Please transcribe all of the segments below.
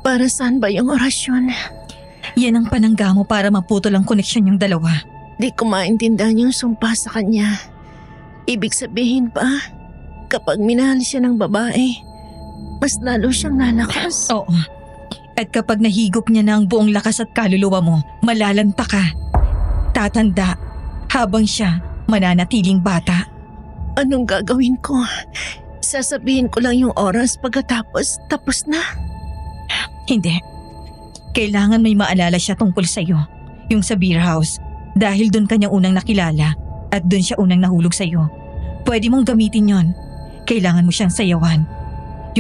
Para saan ba yung orasyon? Yan ang panangga mo para maputol ang koneksyon yung dalawa. Di ko maintindihan yung sumpa sa kanya. Ibig sabihin pa, kapag minahal siya ng babae, mas lalo siyang lalakas. Oo. At kapag nahigop niya na ang buong lakas at kaluluwa mo, malalanta ka. Tatanda habang siya mananatiling bata. Anong gagawin ko? Sasabihin ko lang yung oras pagkatapos tapos na. Hindi. Kailangan may maalala siya tungkol sa'yo. Yung sa beer house. Dahil doon kanya unang nakilala at doon siya unang nahulog sa'yo. Pwede mong gamitin yon. Kailangan mo siyang sayawan.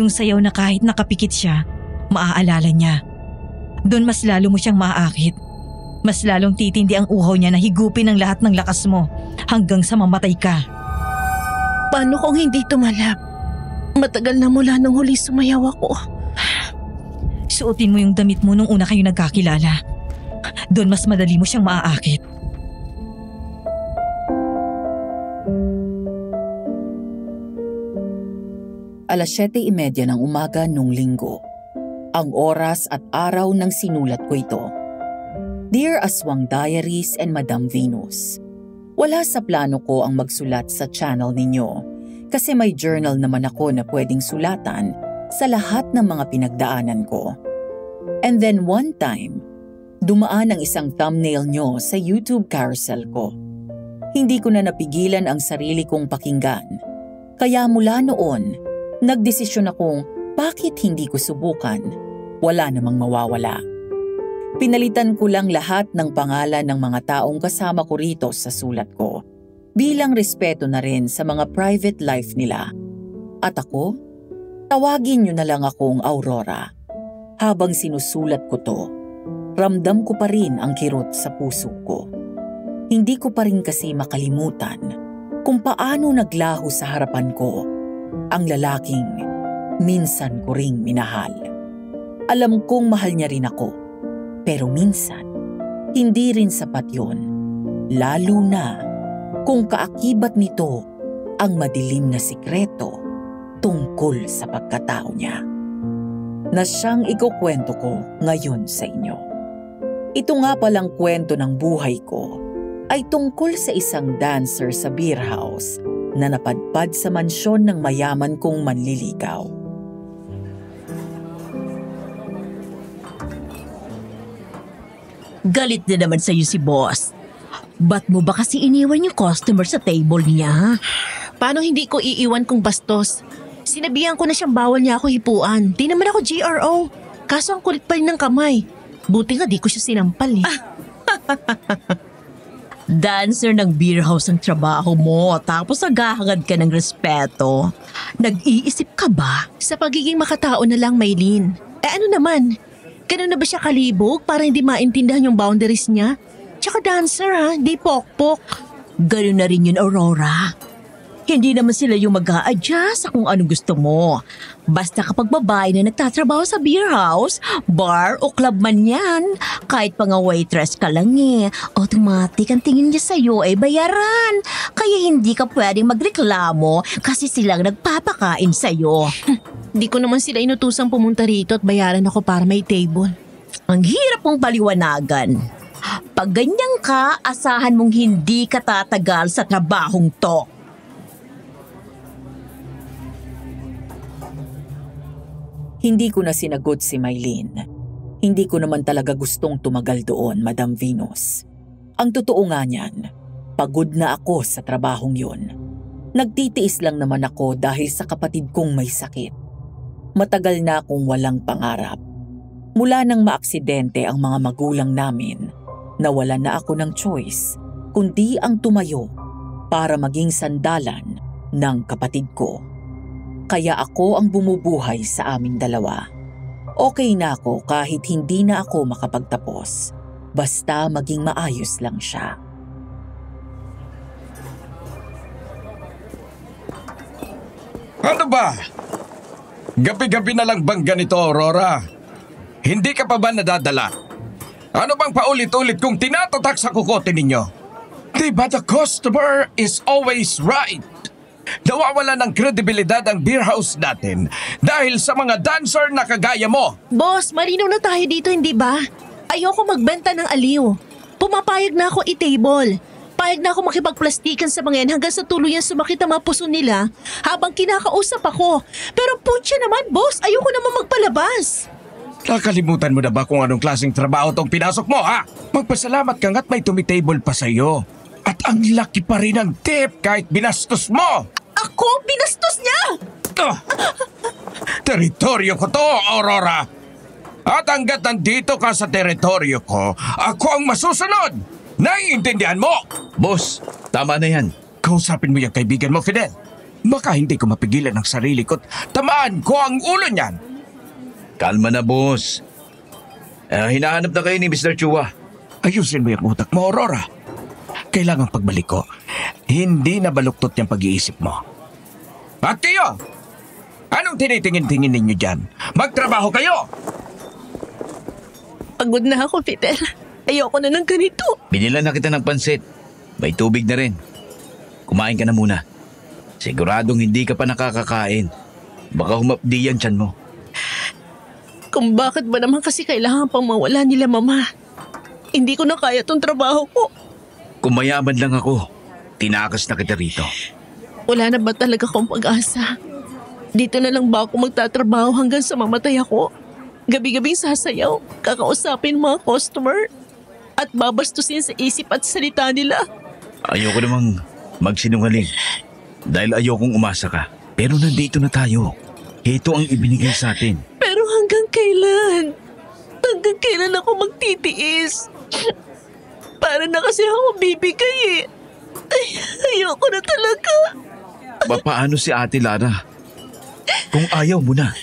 Yung sayaw na kahit nakapikit siya, maaalala niya. Doon mas lalo mo siyang maaakit. Mas lalong titindi ang uhaw niya na higupin ang lahat ng lakas mo hanggang sa mamatay ka. Paano kung hindi tumalab? Matagal na mula nung huli sumayaw ako. Suotin mo yung damit mo nung una kayo nagkakilala. Doon mas madali mo siyang maaakit. Alas 7:30 ng umaga nung linggo. Ang oras at araw ng sinulat ko ito. Dear Aswang Diaries and Madam Venus, wala sa plano ko ang magsulat sa channel ninyo kasi may journal naman ako na pwedeng sulatan sa lahat ng mga pinagdaanan ko. And then one time, dumaan ang isang thumbnail nyo sa YouTube carousel ko. Hindi ko na napigilan ang sarili kong pakinggan. Kaya mula noon, nagdesisyon akong bakit hindi ko subukan. Wala namang mawawala. Pinalitan ko lang lahat ng pangalan ng mga taong kasama ko rito sa sulat ko. Bilang respeto na rin sa mga private life nila. At ako, tawagin nyo na lang akong Aurora. Habang sinusulat ko to, ramdam ko pa rin ang kirot sa puso ko. Hindi ko pa rin kasi makalimutan kung paano naglaho sa harapan ko ang lalaking minsan ko ring minahal. Alam kong mahal niya rin ako, pero minsan hindi rin sapat yun. Lalo na kung kaakibat nito ang madilim na sikreto tungkol sa pagkatao niya na siyang ikukwento ko ngayon sa inyo. Ito nga palang kwento ng buhay ko ay tungkol sa isang dancer sa beer house na napadpad sa mansyon ng mayaman kong manliligaw. Galit na naman sa'yo si boss. Ba't mo ba kasi iniwan yung customer sa table niya? Paano hindi ko iiwan kung bastos? Sinabihan ko na siyang bawal niya ako hipuan. Di naman ako GRO. Kaso ang kulit pa rin ng kamay. Buti nga di ko siya sinampal eh. Dancer ng beer house ang trabaho mo, tapos naghahangad ka ng respeto. Nag-iisip ka ba? Sa pagiging makatao na lang, Maylene. Ano naman? Ganun na ba siya kalibog para hindi maintindihan yung boundaries niya? Tsaka dancer ha, di pokpok. Ganun na rin yun, Aurora. Hindi naman sila yung mag-a-adjust sa kung anong gusto mo. Basta kapag babae na nagtatrabaho sa beer house, bar o club man yan, kahit pa nga waitress ka lang automatic ang tingin niya sa'yo ay bayaran. Kaya hindi ka pwedeng magreklamo kasi silang nagpapakain sa'yo. Di ko naman sila inutusang pumunta rito at bayaran ako para may table. Ang hirap mong paliwanagan. Pag ganyan ka, asahan mong hindi ka tatagal sa trabahong to. Hindi ko na sinagot si Maylene. Hindi ko naman talaga gustong tumagal doon, Madam Venus. Ang totoo nga niyan, pagod na ako sa trabahong yun. Nagtitiis lang naman ako dahil sa kapatid kong may sakit. Matagal na akong walang pangarap. Mula nang maaksidente ang mga magulang namin, nawala na ako ng choice, kundi ang tumayo para maging sandalan ng kapatid ko. Kaya ako ang bumubuhay sa aming dalawa. Okay na ako kahit hindi na ako makapagtapos. Basta maging maayos lang siya. Ano ba? Gabi-gabi na lang bang ganito, Aurora? Hindi ka pa ba nadadala? Ano bang paulit-ulit kong tinatatak sa kukote ninyo? Diba the customer is always right? Nawawala ng kredibilidad ang beer house natin dahil sa mga dancer na kagaya mo. Boss, malinaw na tayo dito, hindi ba? Ayoko magbenta ng aliw. Pumapayag na ako i-table. Payag na ako makipagplastikan sa mga yan hanggang sa tuluyan sumakit ang mga puso nila habang kinakausap ako. Pero putya naman, boss, ayoko naman magpalabas. Nakalimutan mo na ba kung anong klaseng trabaho tong pinasok mo, ha? Magpasalamat ka nga't may tumitable pa sa'yo. At ang laki pa rin ng tip kahit binastos mo. Ako? Binastos niya! Teritoryo ko to, Aurora. At hanggat nandito ka sa teritoryo ko, ako ang masusunod. Naiintindihan mo? Boss, tama na yan. Kausapin mo yung kaibigan mo, Fidel. Baka hindi ko mapigilan ang sarili ko't tamaan ko ang ulo niyan. Kalma na, boss. Hinahanap na kayo ni Mr. Chua. Ayusin mo yung utak mo, Aurora. Kailangang pagbalik ko, hindi na baluktot yung pag-iisip mo. At kayo, anong tinitingin-tingin ninyo dyan? Magtrabaho kayo! Pagod na ako, Fidel. Ayoko na ng ganito. Binilan na kita ng pansit. May tubig na rin. Kumain ka na muna. Siguradong hindi ka pa nakakakain. Baka humapdi yan tiyan mo. Kung bakit ba naman kasi kailangan pang mawala nila, Mama? Hindi ko na kaya tong trabaho ko. Kung mayaman lang ako, tinakas na kita rito. Wala na ba talaga akong pag-asa? Dito na lang ba ako magtatrabaho hanggang sa mamatay ako? Gabi-gabing sasayaw, kakausapin mga customer, at babastusin sa isip at salita nila. Ayoko namang magsinungaling dahil ayokong umasa ka. Pero nandito na tayo. Ito ang ibinigay sa atin. Pero hanggang kailan? Hanggang kailan ako magtitiis? Para na kasi ako bibigay eh. Ay, ayoko na talaga. Paano si Ate Lara? Kung ayaw mo na.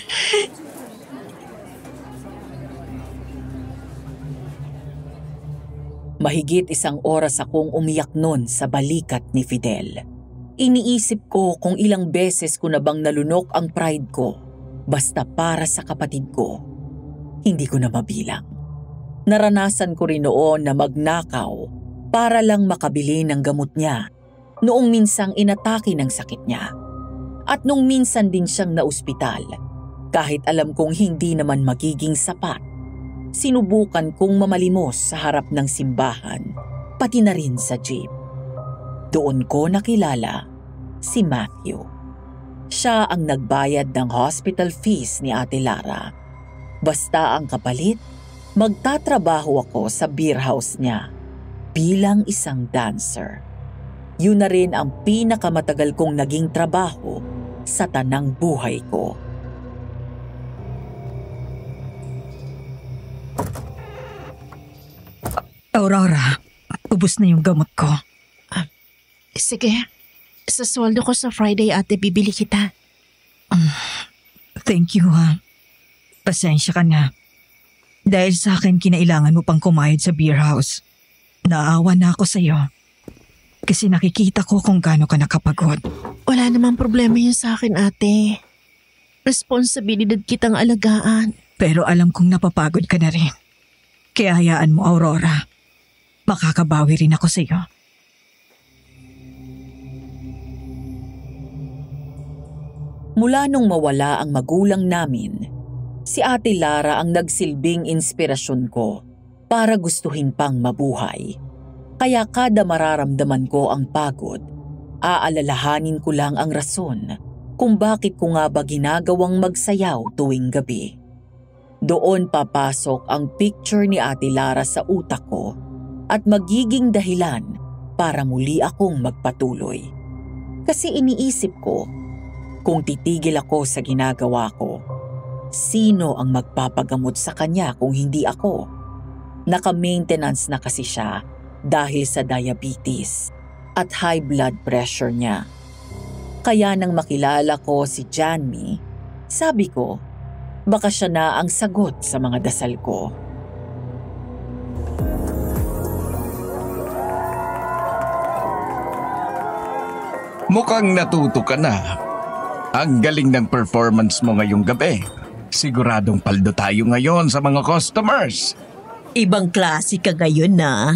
Mahigit 1 oras akong umiyak nun sa balikat ni Fidel. Iniisip ko kung ilang beses ko na bang nalunok ang pride ko basta para sa kapatid ko. Hindi ko na mabilang. Naranasan ko rin noon na magnakaw para lang makabili ng gamot niya noong minsang inatake ng sakit niya. At nung minsan din siyang naospital, kahit alam kong hindi naman magiging sapat, sinubukan kong mamalimos sa harap ng simbahan, pati na rin sa jeep. Doon ko nakilala si Matthew. Siya ang nagbayad ng hospital fees ni Ate Lara. Basta ang kapalit, magtatrabaho ako sa beer house niya bilang isang dancer. Yun na rin ang pinakamatagal kong naging trabaho sa tanang buhay ko. Aurora, ubos na yung gamot ko. Sige, sa sweldo ko sa Friday, ate, bibili kita. Thank you, ha. Pasensya ka na. Dahil sa akin, kinailangan mo pang kumayod sa beer house. Naawa na ako sa'yo. Kasi nakikita ko kung gaano ka nakapagod. Wala namang problema yun sa akin, ate. Responsibilidad kitang alagaan. Pero alam kong napapagod ka na rin. Kaya hayaan mo, Aurora. Makakabawi rin ako sa'yo. Mula nung mawala ang magulang namin, si Ate Lara ang nagsilbing inspirasyon ko para gustuhin pang mabuhay. Kaya kada mararamdaman ko ang pagod, aalalahanin ko lang ang rason kung bakit ko nga ba ginagawang magsayaw tuwing gabi. Doon papasok ang picture ni Ate Lara sa utak ko at magiging dahilan para muli akong magpatuloy. Kasi iniisip ko, kung titigil ako sa ginagawa ko, sino ang magpapagamot sa kanya kung hindi ako? Naka-maintenance na kasi siya dahil sa diabetes at high blood pressure niya. Kaya nang makilala ko si Janmi, sabi ko, baka siya na ang sagot sa mga dasal ko. Mukhang natuto ka na. Ang galing ng performance mo ngayong gabi. Siguradong paldo tayo ngayon sa mga customers. Ibang klase ka ngayon na.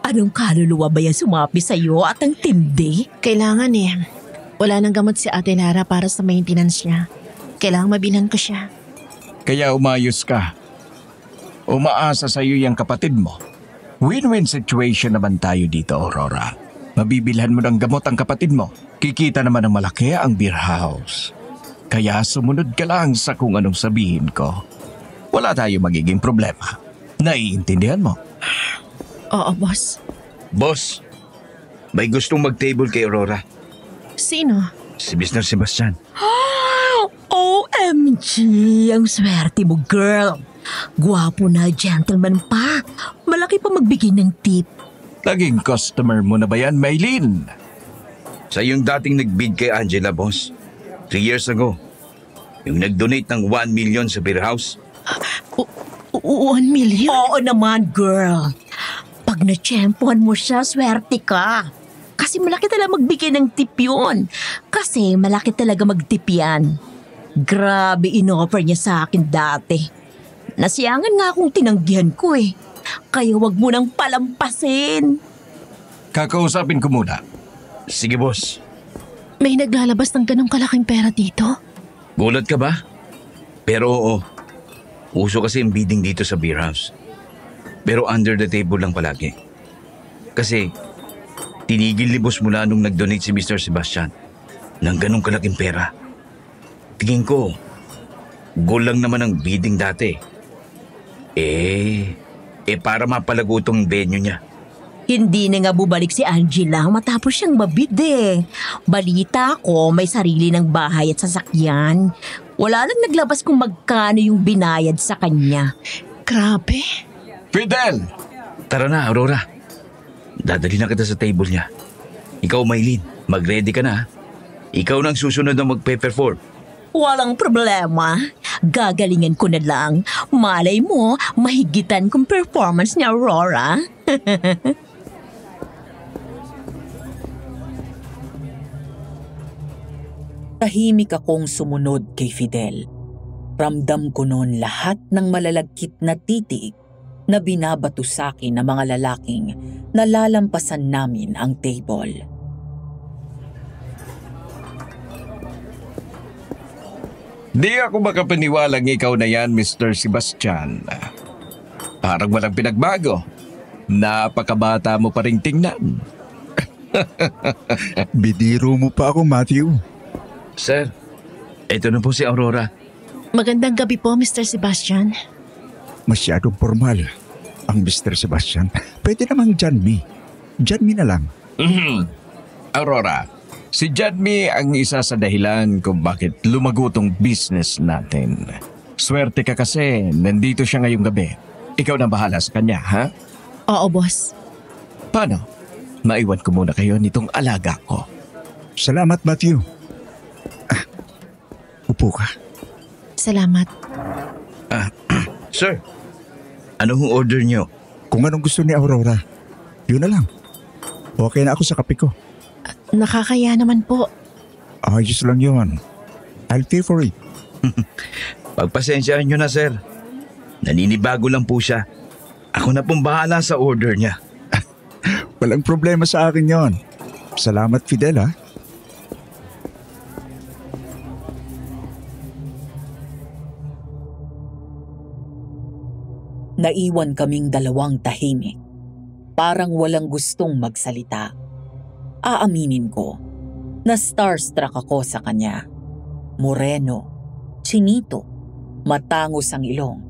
Anong kaluluwa ba yan sumapi sa'yo at ang tindi? Kailangan eh. Wala nang gamot si Ate Lara para sa maintenance niya. Kailangang mabilhan ko siya. Kaya umayos ka. Umaasa sa iyo yung kapatid mo. Win-win situation naman tayo dito, Aurora. Mabibilhan mo ng gamot ang kapatid mo. Kikita naman ng malaki ang beer house. Kaya sumunod ka lang sa kung anong sabihin ko. Wala tayo magiging problema. Naiintindihan mo? Oo, boss. Boss, may gustong mag-table kay Aurora. Sino? Si Mr. Sebastian. OMG! Ang swerte mo, girl. Gwapo na, gentleman pa. Malaki pa magbigay ng tip. Naging customer mo na ba yan, Maylin? Sa yung dating nag-bid kay Angela, boss. 3 years ago. Yung nag-donate ng 1 million sa beer house. 1 million? Oo naman, girl. Pag na-champuan mo siya, swerte ka. Kasi malaki talaga magbigay ng tip yun. Kasi malaki talaga magtip yan. Grabe in-offer niya sa akin dati. Nasiyangan nga akong tinanggihan ko eh. Kaya wag mo nang palampasin. Kakausapin ko muna. Sige, boss. May naglalabas ng ganong kalaking pera dito? Gulat ka ba? Pero oo. Uso kasi yung bidding dito sa beer house. Pero under the table lang palagi. Kasi tinigil ni boss mula nung nag-donate si Mr. Sebastian ng ganong kalaking pera. Tingin ko, goal lang naman ang bidding dati. Para mapalago tong venue niya. Hindi na nga bubalik si Angela matapos siyang mabid eh. Balita ko may sarili ng bahay at sasakyan. Wala lang naglabas kung magkano yung binayad sa kanya. Grabe. Fidel! Tara na, Aurora. Dadali na kita sa table niya. Ikaw, Maylin, mag-ready ka na. Ha? Ikaw nang susunod na magpe-perform. Walang problema. Gagalingan ko na lang. Malay mo, mahigitan kong performance ni Aurora. Tahimik akong sumunod kay Fidel. Ramdam ko noon lahat ng malalagkit na titig na binabato sa akin ng mga lalaking nalalampasan namin ang table. Di ako makapaniwalang ikaw na yan, Mr. Sebastian. Parang walang pinagbago. Napakabata mo pa rin tingnan. Bidiro mo pa ako, Matthew. Sir, ito na po si Aurora. Magandang gabi po, Mr. Sebastian. Masyadong formal ang Mr. Sebastian. Pwede namang Janmi. Janmi na lang. Aurora, si Jadmi ang isa sa dahilan kung bakit lumago tong business natin. Swerte ka kasi nandito siya ngayong gabi. Ikaw na bahala sa kanya, ha? Oo, boss. Paano? Maiwan ko muna kayo nitong alaga ko. Salamat, Matthew. Upo ka. Salamat. Sir, anong order niyo? Kung anong gusto ni Aurora, yun na lang. Okay na ako sa kape ko. Nakakaya naman po. Ayos lang yun. I'll pay for it. Pagpasensyaan niyo na, sir. Naninibago lang po siya. Ako na pong bahala sa order niya. Walang problema sa akin yon. Salamat, Fidel, ha? Naiwan kaming dalawang tahimik. Parang walang gustong magsalita. Aaminin ko na starstruck ako sa kanya. Moreno, chinito, matangos ang ilong,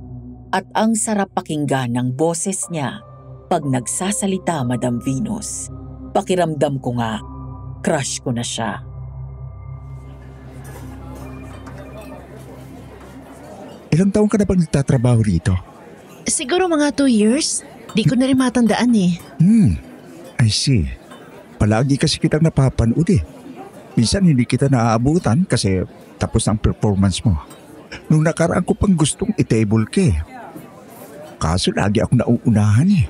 at ang sarap pakinggan ng boses niya pag nagsasalita, Madam Venus. Pakiramdam ko nga, crush ko na siya. Ilang taon ka na bang nagtatrabaho rito? Siguro mga 2 years. Di ko na rin matandaan eh. I see. Palagi kasi kitang napapanood eh. Minsan hindi kita naaabutan kasi tapos ang performance mo. Nung nakaraan ko pang gustong i-table ka eh. Kaso lagi ako nauunahan eh.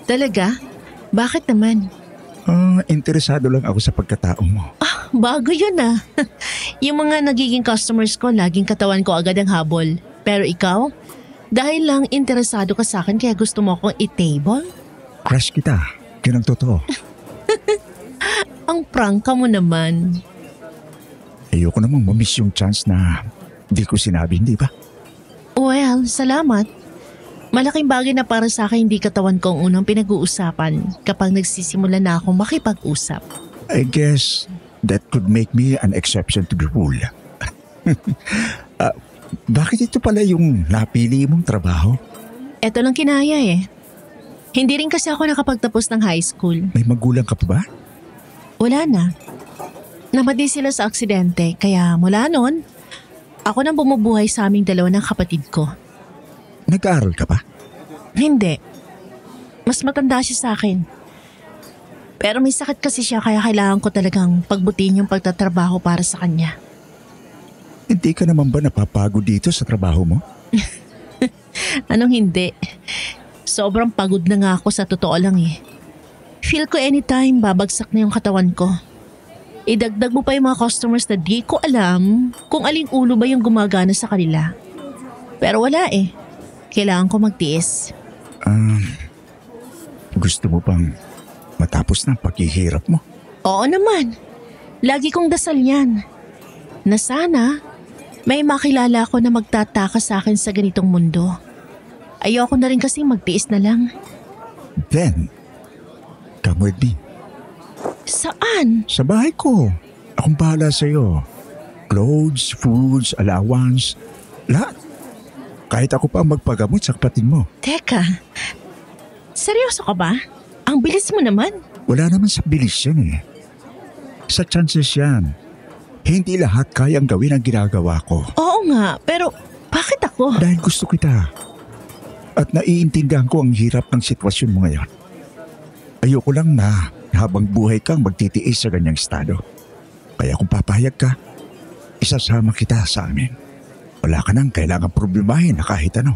Talaga? Bakit naman? Interesado lang ako sa pagkatao mo. Bago yun ah. Yung mga nagiging customers ko, laging katawan ko agad ang habol. Pero ikaw, dahil lang interesado ka sa akin kaya gusto mo akong i-table? Crush kita. Yun ang totoo. Ang prangka mo naman. Ayoko namang mamiss yung chance na di ko sinabi, hindi ba? Well, salamat. Malaking bagay na para sa akin hindi katawan ko ang unang pinag-uusapan kapag nagsisimula na akong makipag-usap. I guess that could make me an exception to the rule. Bakit ito pala yung napili mong trabaho? Eto lang kinaya eh. Hindi rin kasi ako nakapagtapos ng high school. May magulang ka pa ba? Wala na. Namatay sila sa aksidente kaya mula noon, ako nang bumubuhay sa aming dalawa ng kapatid ko. Nag-aaral ka pa? Hindi. Mas matanda siya sa akin. Pero may sakit kasi siya kaya kailangan ko talagang pagbutin yung pagtatrabaho para sa kanya. Hindi ka naman ba napapagod dito sa trabaho mo? Anong hindi? Sobrang pagod na nga ako sa totoo lang eh. Feel ko anytime babagsak na yung katawan ko. Idagdag mo pa yung mga customers na di ko alam kung aling ulo ba yung gumagana sa kanila. Pero wala eh. Kailangan ko magtiis. Gusto mo bang matapos na paghihirap mo? Oo naman. Lagi kong dasal yan. Na sana may makilala ko na magtataka sa akin sa ganitong mundo. Ayoko na rin kasing magtiis na lang. Then, come with me. Saan? Sa bahay ko. Akong bahala sa'yo. Clothes, foods, allowance, lahat. Kahit ako pa ang magpagamot sa kapatid mo. Teka, seryoso ka ba? Ang bilis mo naman. Wala naman sa bilis yan eh. Sa chances yan. Hindi lahat kayang gawin ang ginagawa ko. Oo nga, pero bakit ako? Dahil gusto kita. At naiintindihan ko ang hirap ng sitwasyon mo ngayon. Ayoko lang na habang buhay kang magtitiis sa ganyang estado. Kaya kung papayag ka, isasama kita sa amin. Wala ka nang kailangan problemahin na kahit ano.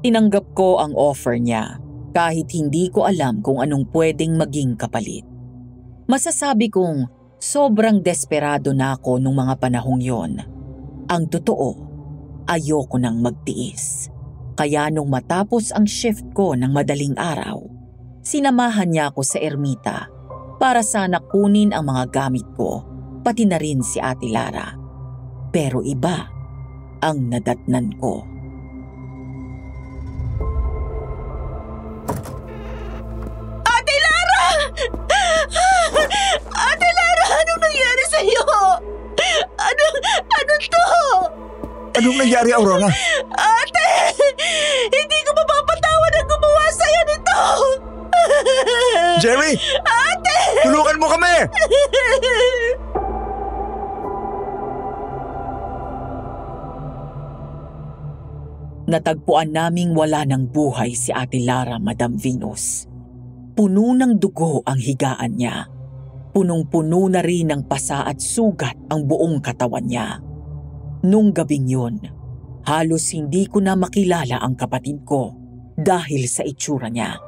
Tinanggap ko ang offer niya kahit hindi ko alam kung anong pwedeng maging kapalit. Masasabi kong sobrang desperado na ako nung mga panahong yon. Ang totoo, ayoko nang magtiis. Kaya nung matapos ang shift ko ng madaling araw, sinamahan niya ako sa ermita para sana kunin ang mga gamit ko, pati na rin si Ate Lara. Pero iba ang nadatnan ko. Ate Lara! Ate Lara, anong nangyari sa'yo? Ano to? Anong nangyari, Aurora? Ate! Hindi ko mapapatawad ang gumawa sa'yo nito! Jerry! Ate! Tulungan mo kami! Natagpuan naming wala ng buhay si Ate Lara, Madam Venus. Puno ng dugo ang higaan niya. Punong-puno na rin ng pasa at sugat ang buong katawan niya. Nung gabing yun, halos hindi ko na makilala ang kapatid ko dahil sa itsura niya.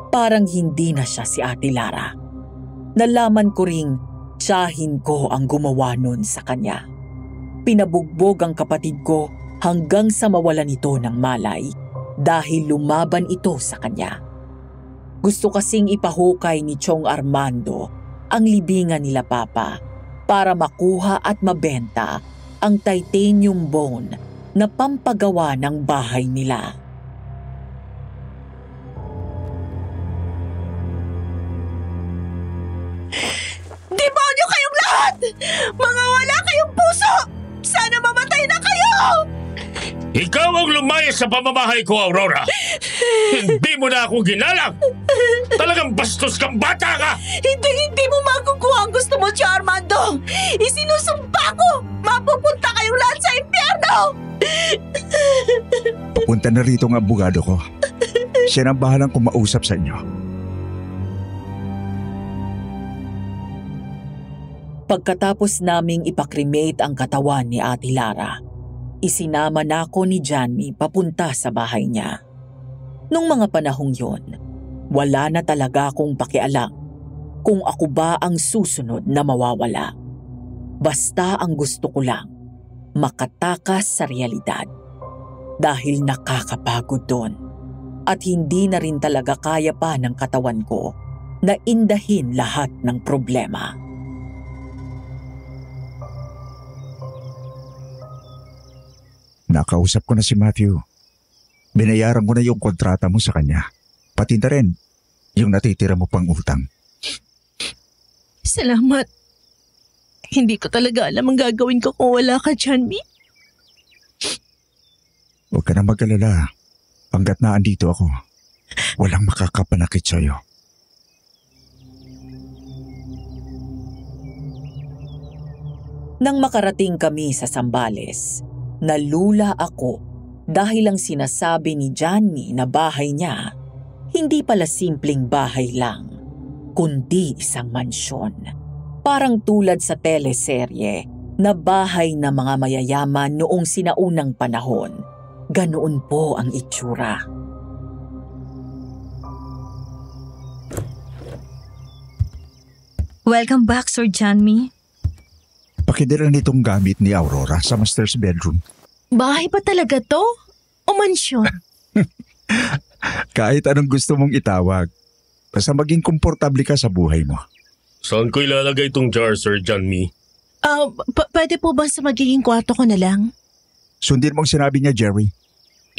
Parang hindi na siya si Ate Lara. Nalaman ko ring tiyahin ko ang gumawa nun sa kanya. Pinabugbog ang kapatid ko hanggang sa mawalan ito ng malay dahil lumaban ito sa kanya. Gusto kasing ipahukay ni Chong Armando ang libingan nila Papa para makuha at mabenta ang titanium bone na pampagawa ng bahay nila. Demonyo kayong lahat! Mga wala kayong puso! Sana mamatay na kayo! Ikaw ang lumayas sa pamamahay ko, Aurora! Hindi mo na ako ginalang! Talagang bastos kang bata ka! Hindi mo makukuha ang gusto mo, Tio Armando! Isinusumpa ko! Mapupunta kayong lahat sa impyerno! Papunta na rito ang abogado ko. Siya nang bahalang kumausap sa inyo. Pagkatapos naming ipakremate ang katawan ni Ate Lara, isinama na ako ni Johnny papunta sa bahay niya. Nung mga panahong yon, wala na talaga akong pakialam kung ako ba ang susunod na mawawala. Basta ang gusto ko lang, makatakas sa realidad. Dahil nakakapagod doon. At hindi na rin talaga kaya pa ng katawan ko na indahin lahat ng problema. Nakausap ko na si Matthew. Binayaran ko na yung kontrata mo sa kanya. Pati na rin yung natitira mo pang utang. Salamat. Hindi ko talaga alam ang gagawin ko kung wala ka, Janmi. Huwag ka na mag-alala. Hanggat na andito ako, walang makakapanakit sa'yo. Nang makarating kami sa Zambales, nalula ako dahil ang sinasabi ni Janmi na bahay niya, hindi pala simpleng bahay lang, kundi isang mansyon. Parang tulad sa teleserye na bahay ng mga mayayaman noong sinaunang panahon. Ganoon po ang itsura. Welcome back, Sir Janmi. Pakidira nitong gamit ni Aurora sa master's bedroom. Bahay pa talaga to? O mansyon? Kahit anong gusto mong itawag, basta maging komportable ka sa buhay mo. Saan ko ilalagay itong jar, Sir Janmi? Pwede po ba sa magiging kwarto ko na lang? Sundin mong sinabi niya, Jerry.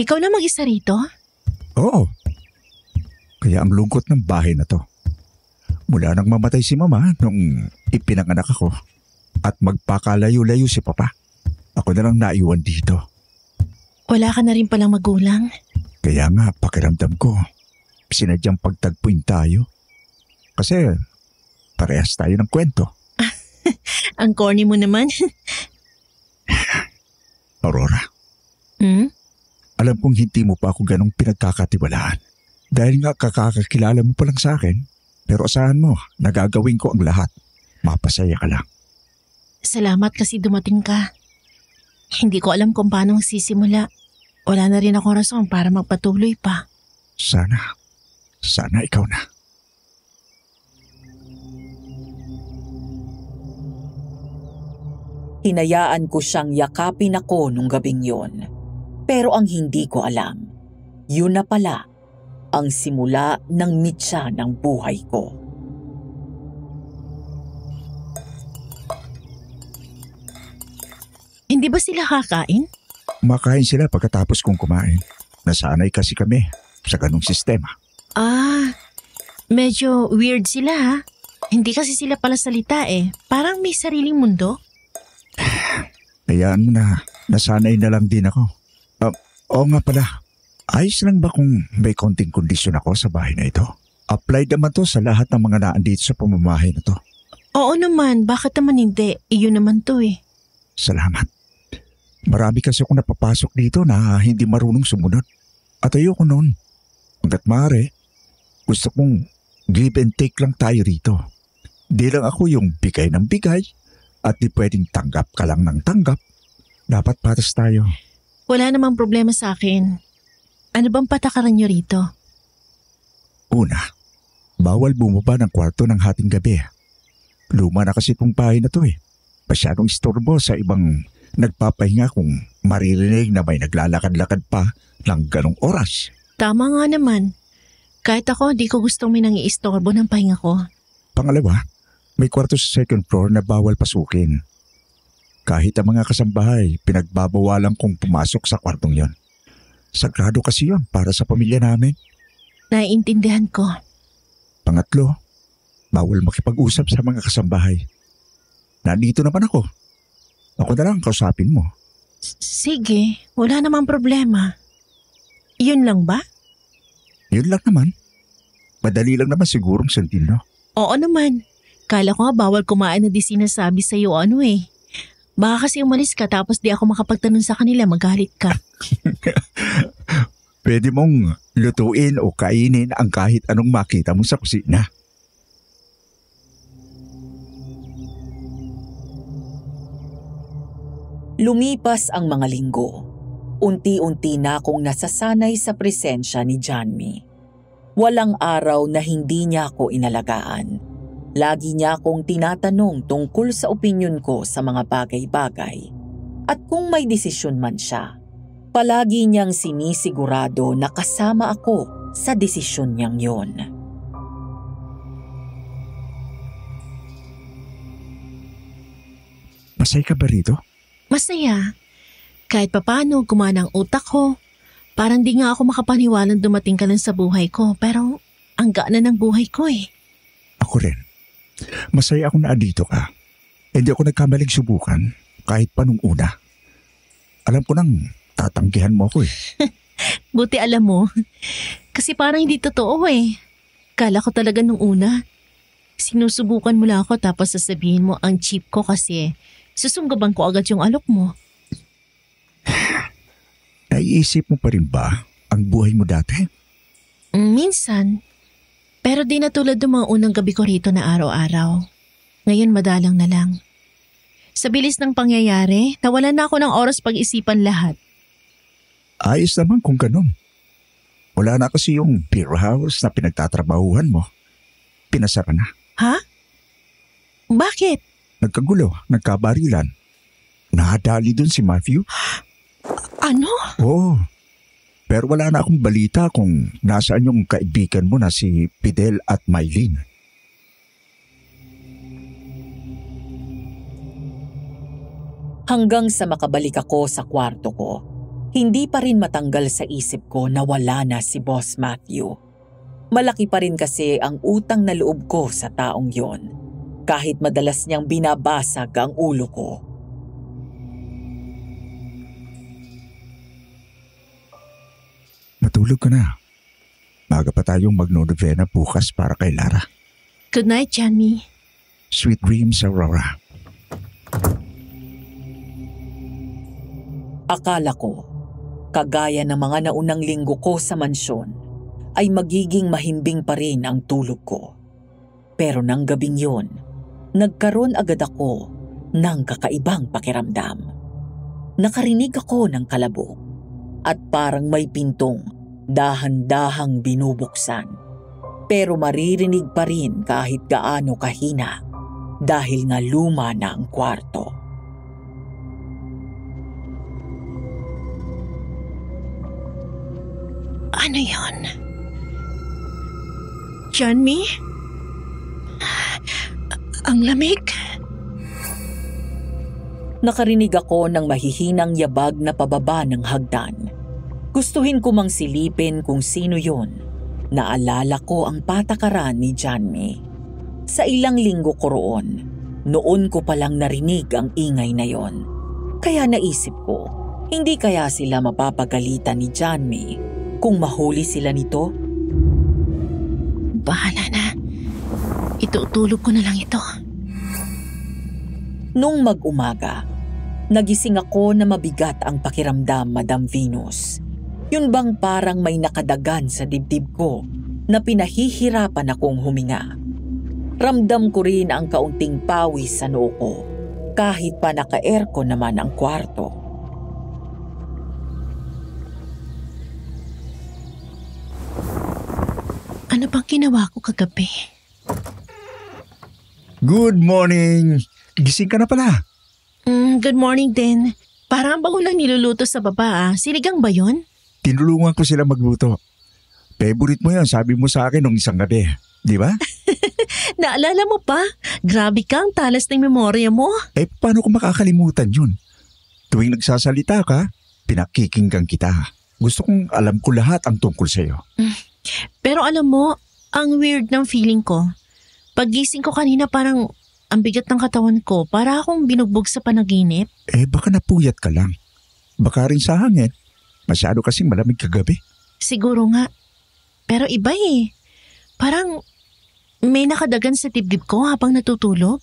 Ikaw na mag-isa rito? Oo. Kaya ang lungkot ng bahay na to. Mula nang mamatay si Mama nung ipinanganak ako at magpakalayo-layo si Papa, ako na lang naiwan dito. Wala ka na rin palang magulang? Kaya nga pakiramdam ko, sinadyang pagtagpuin tayo. Kasi parehas tayo ng kwento. Ang corny mo naman. Aurora. Alam kong hindi mo pa ako ganong pinagkakatiwalaan. Dahil nga kakakakilala mo pa lang sa akin, pero asahan mo, nagagawin ko ang lahat. Mapasaya ka lang. Salamat kasi dumating ka. Hindi ko alam kung paano sisimula. Wala na rin akong rason para magpatuloy pa. Sana ikaw na. Hinayaan ko siyang yakapin ako nung gabing yon. Pero ang hindi ko alam, yun na pala ang simula ng mitya ng buhay ko. Hindi ba sila kakain? Makain sila pagkatapos kong kumain. Nasanay kasi kami sa ganong sistema. Medyo weird sila ha. Hindi kasi sila pala salita eh. Parang may sariling mundo. Hayaan mo na, nasanay na lang din ako. Oo nga pala, ayos lang ba kung may konting kondisyon ako sa bahay na ito? Applied naman to sa lahat ng mga naandito sa pamamahay na to. Oo naman, bakit naman hindi? Iyon naman to eh. Salamat. Marami kasi akong napapasok dito na hindi marunong sumunod. At ayoko noon. Hanggat maaari, gusto kong give and take lang tayo rito. Di lang ako yung bigay ng bigay at di pwedeng tanggap ka lang ng tanggap. Dapat patas tayo. Wala namang problema sa akin. Ano bang patakaran niyo rito? Una, bawal bumaba ng kwarto ng hating gabi. Luma na kasi itong bahay na to eh. Masyadong istorbo sa ibang nagpapahinga kung maririnig na may naglalakad-lakad pa ng ganong oras. Tama nga naman. Kahit ako, di ko gustong may nangiistorbo ng pahinga ko. Pangalawa, may kwarto sa second floor na bawal pasukin. Kahit ang mga kasambahay, pinagbabawalan kong pumasok sa kwartong yon. Sagrado kasi yon para sa pamilya namin. Naiintindihan ko. Pangatlo, bawal makipag-usap sa mga kasambahay. Nandito naman ako. Ako na lang kausapin mo. Sige, wala namang problema. Yun lang ba? Yun lang naman. Madali lang naman sigurong sundin, no? Oo naman. Kala ko nga bawal kumain na di sinasabi sa'yo ano eh. Baka kasi umalis ka tapos di ako makapagtanong sa kanila, magalit ka. Pwede mong lutuin o kainin ang kahit anong makita mo sa kusina. Lumipas ang mga linggo. Unti-unti na akong nasasanay sa presensya ni Janmi. Walang araw na hindi niya ako inalagaan. Lagi niya akong tinatanong tungkol sa opinyon ko sa mga bagay-bagay. At kung may desisyon man siya, Palagi niyang sinisigurado na kasama ako sa desisyon niyang yon. Masaya ka ba rito? Masaya. Kahit papano gumana ang utak ko. Parang di nga ako makapaniwalang dumating ka lang sa buhay ko. Pero ang gaan na ng buhay ko eh. Ako rin. Masaya ako na andito ka. Hindi ako nagkamaling subukan kahit pa nung una. Alam ko nang tatanggihan mo ako eh. Buti alam mo. Kasi parang hindi totoo eh. Kala ko talaga nung una. Sinusubukan mo lang ako tapos sasabihin mo ang cheap ko kasi susunggaban ko agad yung alok mo. Naiisip mo pa rin ba ang buhay mo dati? Minsan. Pero di na tulad ng mga unang gabi ko rito na araw-araw. Ngayon madalang na lang. Sa bilis ng pangyayari, nawalan na ako ng oras pag-isipan lahat. Ayos naman kung ganun. Wala na kasi yung beer house na pinagtatrabahuhan mo. Pinasara na. Ha? Bakit? Nagkagulo, nagkabarilan. Nadali dun si Matthew. Ano? Oo. Pero wala na akong balita kung nasaan yung kaibigan mo na si Fidel at Mylene. Hanggang sa makabalik ako sa kwarto ko, hindi pa rin matanggal sa isip ko na wala na si Boss Matthew. Malaki pa rin kasi ang utang na loob ko sa taong yon, kahit madalas niyang binabasag ang ulo ko. Matulog ka na. Maga pa tayong magno-novena bukas para kay Lara. Good night, Janmi. Sweet dreams, Aurora. Akala ko, kagaya ng mga naunang linggo ko sa mansyon, ay magiging mahimbing pa rin ang tulog ko. Pero nang gabing yon, nagkaroon agad ako ng kakaibang pakiramdam. Nakarinig ako ng kalabog at parang may pintong dahan-dahang binubuksan. Pero maririnig pa rin kahit gaano kahina dahil nga luma na ang kwarto. Ano yon? Janmi? Ang lamig. Nakarinig ako ng mahihinang yabag na pababa ng hagdan. Gustuhin ko mang silipin kung sino yon. Naalala ko ang patakaran ni Janmi. Sa ilang linggo ko roon, noon ko palang narinig ang ingay na yon. Kaya naisip ko, hindi kaya sila mapapagalitan ni Janmi kung mahuli sila nito? Bahala na. Itutulog ko na lang ito. Nung mag-umaga, nagising ako na mabigat ang pakiramdam, Madam Venus. Yun bang parang may nakadagan sa dibdib ko na pinahihirapan akong huminga. Ramdam ko rin ang kaunting pawis sa noo ko kahit pa naka-aircon naman ang kwarto. Ano bang ginawa ko kagabi? Good morning! Gising ka na pala. Good morning din. Parang ang bango lang niluluto sa baba ah. Sinigang ba yun? Tinulungan ko sila magluto. Favorite mo yan, sabi mo sa akin nung isang gabi. Di ba? Naalala mo pa? Grabe kang talas ng memorya mo. Eh, paano ko makakalimutan yun? Tuwing nagsasalita ka, pinakikinggan kita. Gusto kong alam ko lahat ang tungkol sa'yo. Pero alam mo, ang weird ng feeling ko. Paggising ko kanina parang ang bigat ng katawan ko, para akong binugbog sa panaginip. Eh, baka napuyat ka lang. Baka rin sa hangin. Masyado kasing malamig kagabi. Siguro nga. Pero iba eh. Parang may nakadagan sa dibdib ko habang natutulog.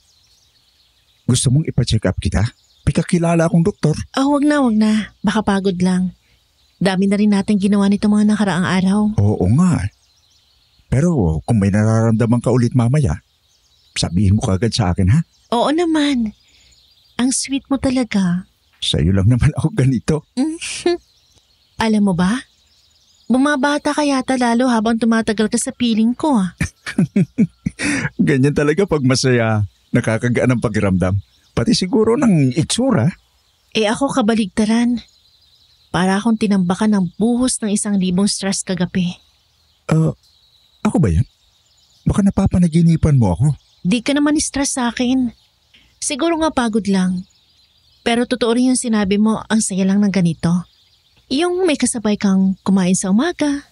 Gusto mong ipa-check up kita? Pikakilala akong doktor. Wag na. Baka pagod lang. Dami na rin natin ginawa nito mga nakaraang araw. Oo nga. Pero kung may nararamdaman ka ulit mamaya, sabihin mo kagad sa akin, ha? Oo naman. Ang sweet mo talaga. Sa'yo lang naman ako ganito. Alam mo ba? Bumabata ka yata lalo habang tumatagal ka sa piling ko. Ganyan talaga pag masaya. Nakakagaan ang pakiramdam. Pati siguro ng itsura. Ako kabaligtaran. Para akong tinambakan ng buhos ng 1,000 stress kagabi. Ako ba yan? Baka napapanaginipan mo ako. Di ka naman stress sa akin. Siguro nga pagod lang. Pero totoo rin yung sinabi mo, ang saya lang ng ganito. Yung may kasabay kang kumain sa umaga.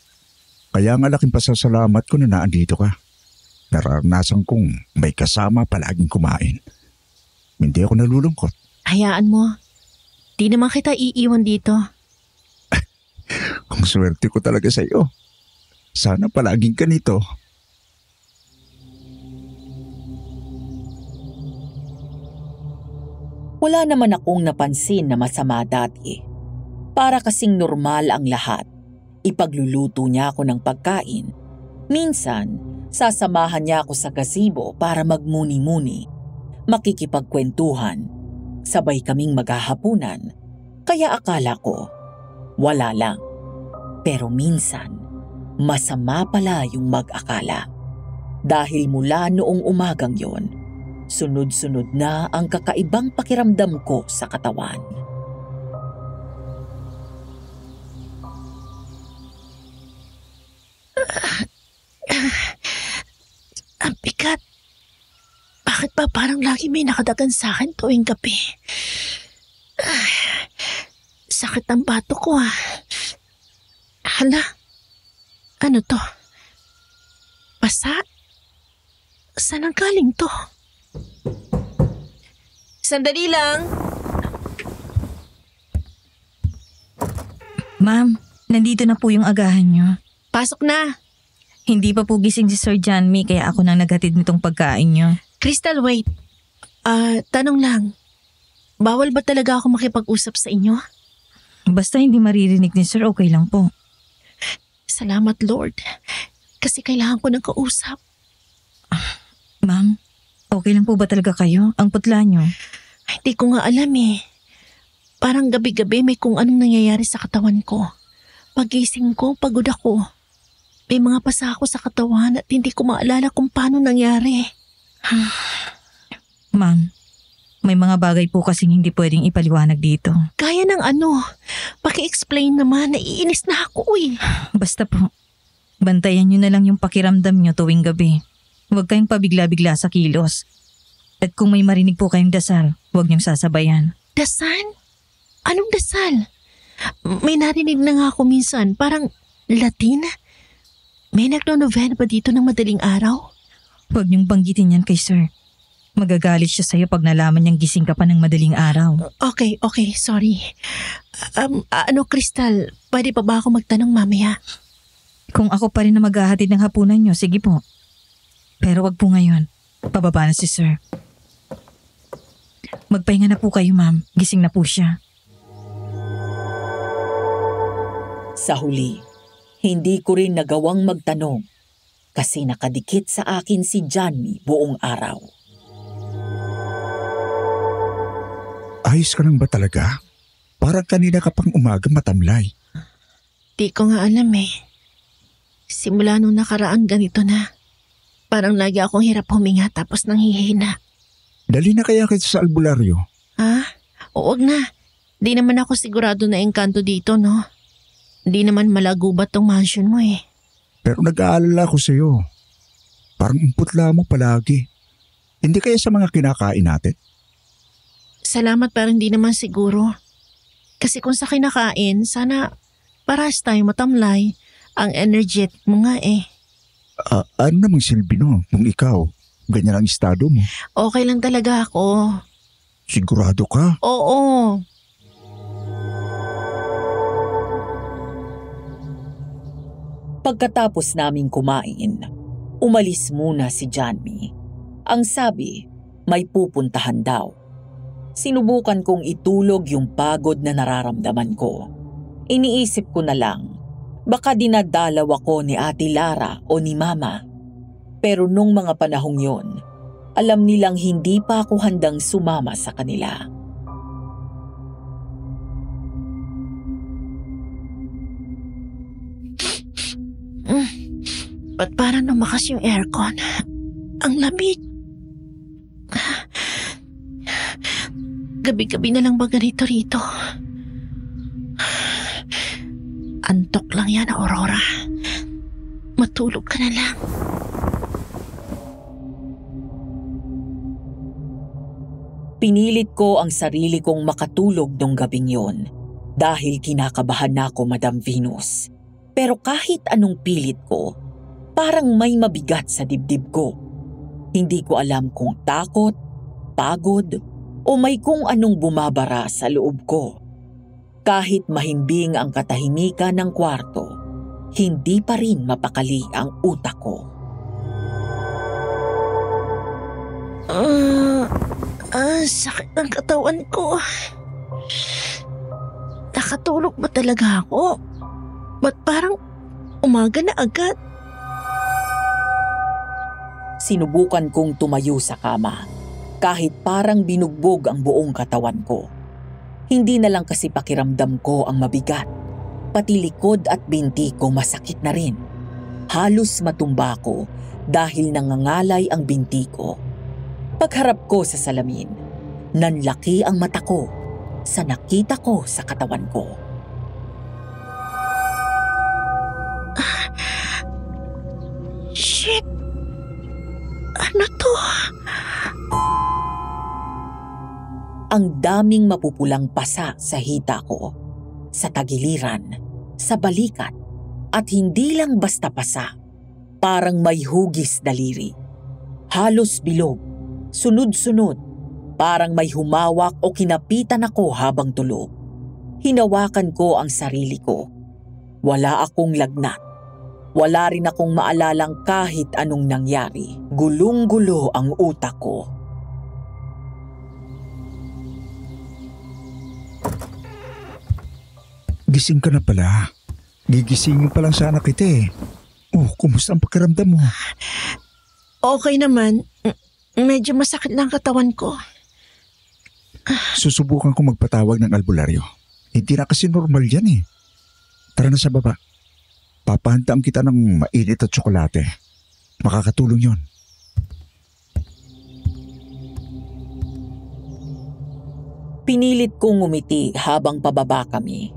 Kaya nga laking pasasalamat ko na naandito ka. Naranasan kong may kasama palaging kumain. Hindi ako nalulungkot. Hayaan mo. Di naman kita iiwan dito. Ang swerte ko talaga sa iyo. Sana palaging ganito. Wala naman akong napansin na masama dati. Para kasing normal ang lahat. Ipagluluto niya ako ng pagkain. Minsan, sasamahan niya ako sa gazebo para magmuni-muni. Makikipagkwentuhan. Sabay kaming maghahapunan. Kaya akala ko, wala lang. Pero minsan, masama pala yung mag-akala. Dahil mula noong umagang yon, sunod-sunod na ang kakaibang pakiramdam ko sa katawan. Ang bigat. Bakit ba parang lagi may nakadagan sa akin tuwing gabi? Sakit ang bato ko ah. Hala, ano to? Basa? Saan ang galing to? Sandali lang. Ma'am, nandito na po yung agahan niyo. Pasok na. Hindi pa po gising si Sir Janmi kaya ako nang naghatid nitong pagkain niyo. Crystal, wait. Tanong lang. Bawal ba talaga ako makipag-usap sa inyo? Basta hindi maririnig ni Sir, okay lang po. Salamat, Lord. Kasi kailangan ko ng kausap. Ma'am, okay lang po ba talaga kayo? Ang putla niyo. Hindi ko nga alam eh. Parang gabi-gabi may kung anong nangyayari sa katawan ko. Pagising ko, pagod ako. May mga pasa ako sa katawan at hindi ko maalala kung paano nangyari. Ma'am, may mga bagay po kasing hindi pwedeng ipaliwanag dito. Kaya ng ano? Paki-explain naman, naiinis na ako eh. Basta po, bantayan niyo na lang yung pakiramdam niyo tuwing gabi. Huwag kayong pabigla-bigla sa kilos. At kung may marinig po kayong dasal, huwag niyong sasabayan. Dasal? Anong dasal? May narinig na nga ako minsan, parang Latin? May nagno-novena ba dito ng madaling araw? Huwag niyong banggitin yan kay Sir. Magagalit siya sa'yo pag nalaman niyang gising ka pa ng madaling araw. Okay, sorry. Crystal, pwede pa ba ako magtanong mamaya? Kung ako pa rin na maghahatid ng hapunan niyo, sige po. Pero wag po ngayon. Pababa na si Sir. Magpahinga na po kayo, ma'am. Gising na po siya. Sa huli, hindi ko rin nagawang magtanong kasi nakadikit sa akin si Janmi buong araw. Ayos ka lang ba talaga? Parang kanina ka pang umaga matamlay. Di ko nga alam eh. Simula nung nakaraan ganito na. Parang lagi akong hirap huminga tapos nanghihina. Dali na kaya kita sa albularyo. Huwag na. Di naman ako sigurado na engkanto dito, no? Di naman malagubat tong mansion mo eh. Pero nag-aalala ko sa'yo. Parang umputla mo palagi. Hindi kaya sa mga kinakain natin? Salamat pero hindi naman siguro. Kasi kung sa kinakain, sana paras tayo matamlay. Ang energetic mo nga eh. Ano namang silbi no kung ikaw, ganyan ang estado mo? Okay lang talaga ako. Sigurado ka? Oo. Pagkatapos naming kumain, umalis muna si Janmi. Ang sabi, may pupuntahan daw. Sinubukan kong itulog yung pagod na nararamdaman ko. Iniisip ko na lang, baka dinadalaw ako ni Ate Lara o ni Mama. Pero nung mga panahong yon, alam nilang hindi pa ako handang sumama sa kanila. Ba't parang lumakas yung aircon? Ang lamig. Gabi-gabi na lang ba ganito rito? Joke lang yan, Aurora. Matulog ka na lang. Pinilit ko ang sarili kong makatulog nung gabing yon dahil kinakabahan na ako, Madam Venus. Pero kahit anong pilit ko, parang may mabigat sa dibdib ko. Hindi ko alam kung takot, pagod, o may kung anong bumabara sa loob ko. Kahit mahimbing ang katahimikan ng kwarto, hindi pa rin mapakali ang utak ko. Sakit ng katawan ko. Nakatulog ba talaga ako? Ba't parang umaga na agad? Sinubukan kong tumayo sa kama, kahit parang binugbog ang buong katawan ko. Hindi na lang kasi pakiramdam ko ang mabigat. Pati likod at binti ko masakit na rin. Halos matumba ko dahil nangangalay ang binti ko. Pagharap ko sa salamin, nanlaki ang mata ko sa nakita ko sa katawan ko. Shit! Ano to? Ang daming mapupulang pasa sa hita ko, sa tagiliran, sa balikat, at hindi lang basta pasa, parang may hugis daliri. Halos bilog, sunod-sunod, parang may humawak o kinapitan ako habang tulog. Hinawakan ko ang sarili ko. Wala akong lagnat. Wala rin akong maalalang kahit anong nangyari. Gulong-gulo ang utak ko. Gising ka na pala. Gigisingin pa lang sana kita eh. Oh, kumusta ang pakiramdam mo? Okay naman. Medyo masakit lang katawan ko. Susubukan ko magpatawag ng albularyo. Hindi na kasi normal yan eh. Tara na sa baba. Papahandaan kita ng mainit at tsokolate. Makakatulong yon. Pinilit kong ngumiti habang pababa kami.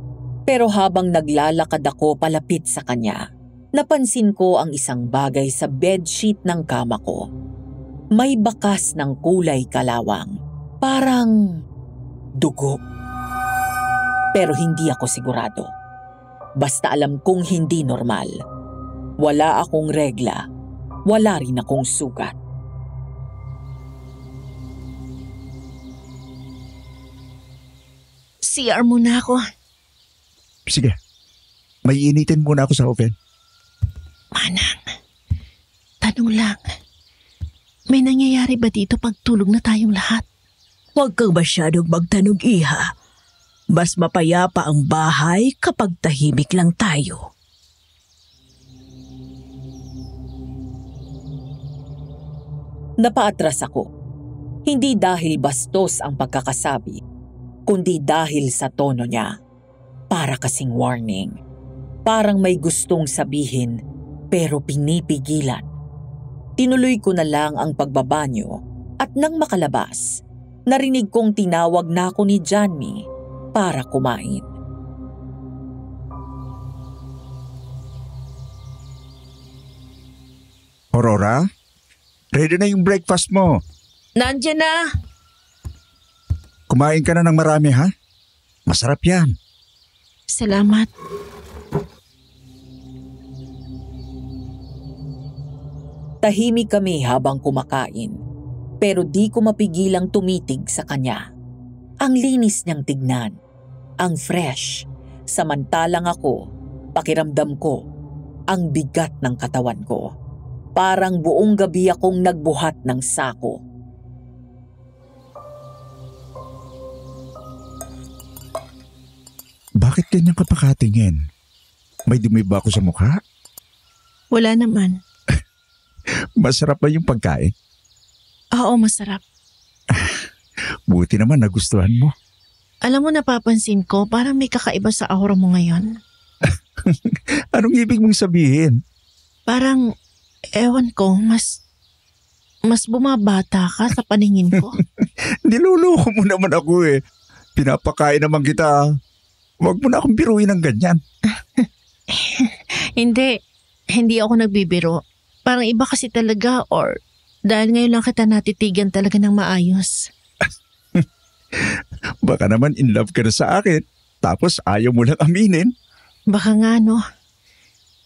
Pero habang naglalakad ako palapit sa kanya, napansin ko ang isang bagay sa bedsheet ng kama ko. May bakas ng kulay kalawang. Parang dugo. Pero hindi ako sigurado. Basta alam kong hindi normal. Wala akong regla. Wala rin akong sugat. CR muna ako. Sige. May initin muna ako sa oven. Manang, tanong lang. May nangyayari ba dito pag tulog na tayong lahat? Huwag kang masyadong magtanong, iha. Mas mapayapa ang bahay kapag tahimik lang tayo. Napaatras ako. Hindi dahil bastos ang pagkakasabi, kundi dahil sa tono niya. Para kasing warning. Parang may gustong sabihin pero pinipigilan. Tinuloy ko na lang ang pagbabanyo at nang makalabas, narinig kong tinawag na ako ni Johnny para kumain. Aurora, ready na yung breakfast mo. Nandiyan na. Kumain ka na ng marami ha? Masarap yan. Salamat. Tahimik kami habang kumakain, pero di ko mapigilang tumitig sa kanya. Ang linis niyang tignan, ang fresh, samantalang ako, pakiramdam ko, ang bigat ng katawan ko. Parang buong gabi akong nagbuhat ng sako. Bakit ganyan ka pakatingin? May dumi ba ako sa mukha? Wala naman. Masarap ba yung pagkain? Oo, masarap. Buti naman nagustuhan mo. Alam mo, napapansin ko, parang may kakaiba sa aura mo ngayon. Anong ibig mong sabihin? Parang, ewan ko, mas bumabata ka sa paningin ko. Niloloko mo naman ako eh. Pinapakain naman kita. Huwag mo na akong biruin ng ganyan. Hindi ako nagbibiro. Parang iba kasi talaga or dahil ngayon lang kita natitigan talaga ng maayos. Baka naman in love ka na sa akin, tapos ayaw mo lang aminin. Baka nga no.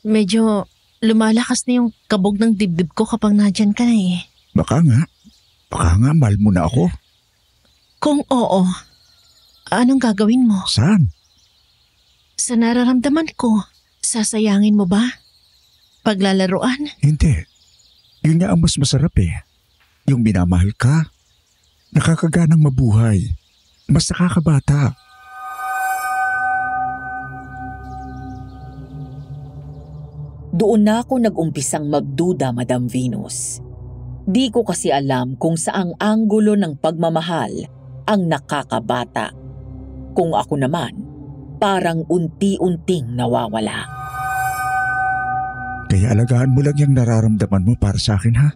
Medyo lumalakas na yung kabog ng dibdib ko kapag nandyan ka na eh. Baka nga mahal mo na ako. Kung oo, anong gagawin mo? Saan? Sa nararamdaman ko, sasayangin mo ba? Paglalaruan? Hindi. Yun nga ang mas masarap eh. Yung minamahal ka, nakakaganang mabuhay, mas nakakabata. Doon na ako nag-umpisang magduda, Madam Venus. Di ko kasi alam kung saang anggulo ng pagmamahal ang nakakabata. Kung ako naman, parang unti-unting nawawala. Kaya alagaan mo lang yung nararamdaman mo para sa akin, ha?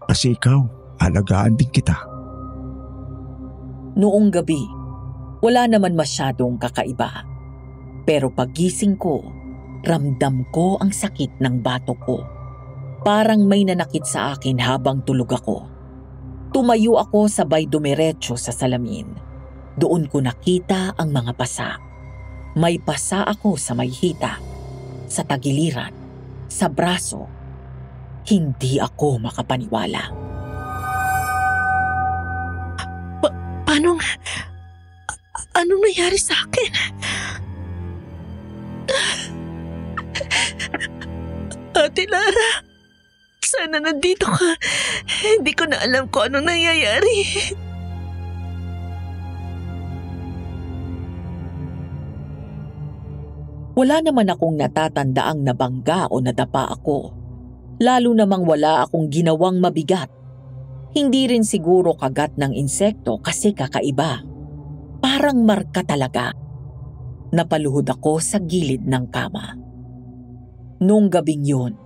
Kasi ikaw, alagaan din kita. Noong gabi, wala naman masyadong kakaiba. Pero pagising ko, ramdam ko ang sakit ng batok ko. Parang may nanakit sa akin habang tulog ako. Tumayo ako sabay dumiretso sa salamin. Doon ko nakita ang mga pasa. May pasa ako sa may hita, sa tagiliran, sa braso. Hindi ako makapaniwala. Anong nangyari sa akin? Ate Lara, sana nandito ka. Hindi ko na alam kung anong nangyayari. Wala naman akong natatandaang nabangga o nadapa ako. Lalo namang wala akong ginawang mabigat. Hindi rin siguro kagat ng insekto kasi kakaiba. Parang marka talaga. Napaluhod ako sa gilid ng kama. Nung gabing yun,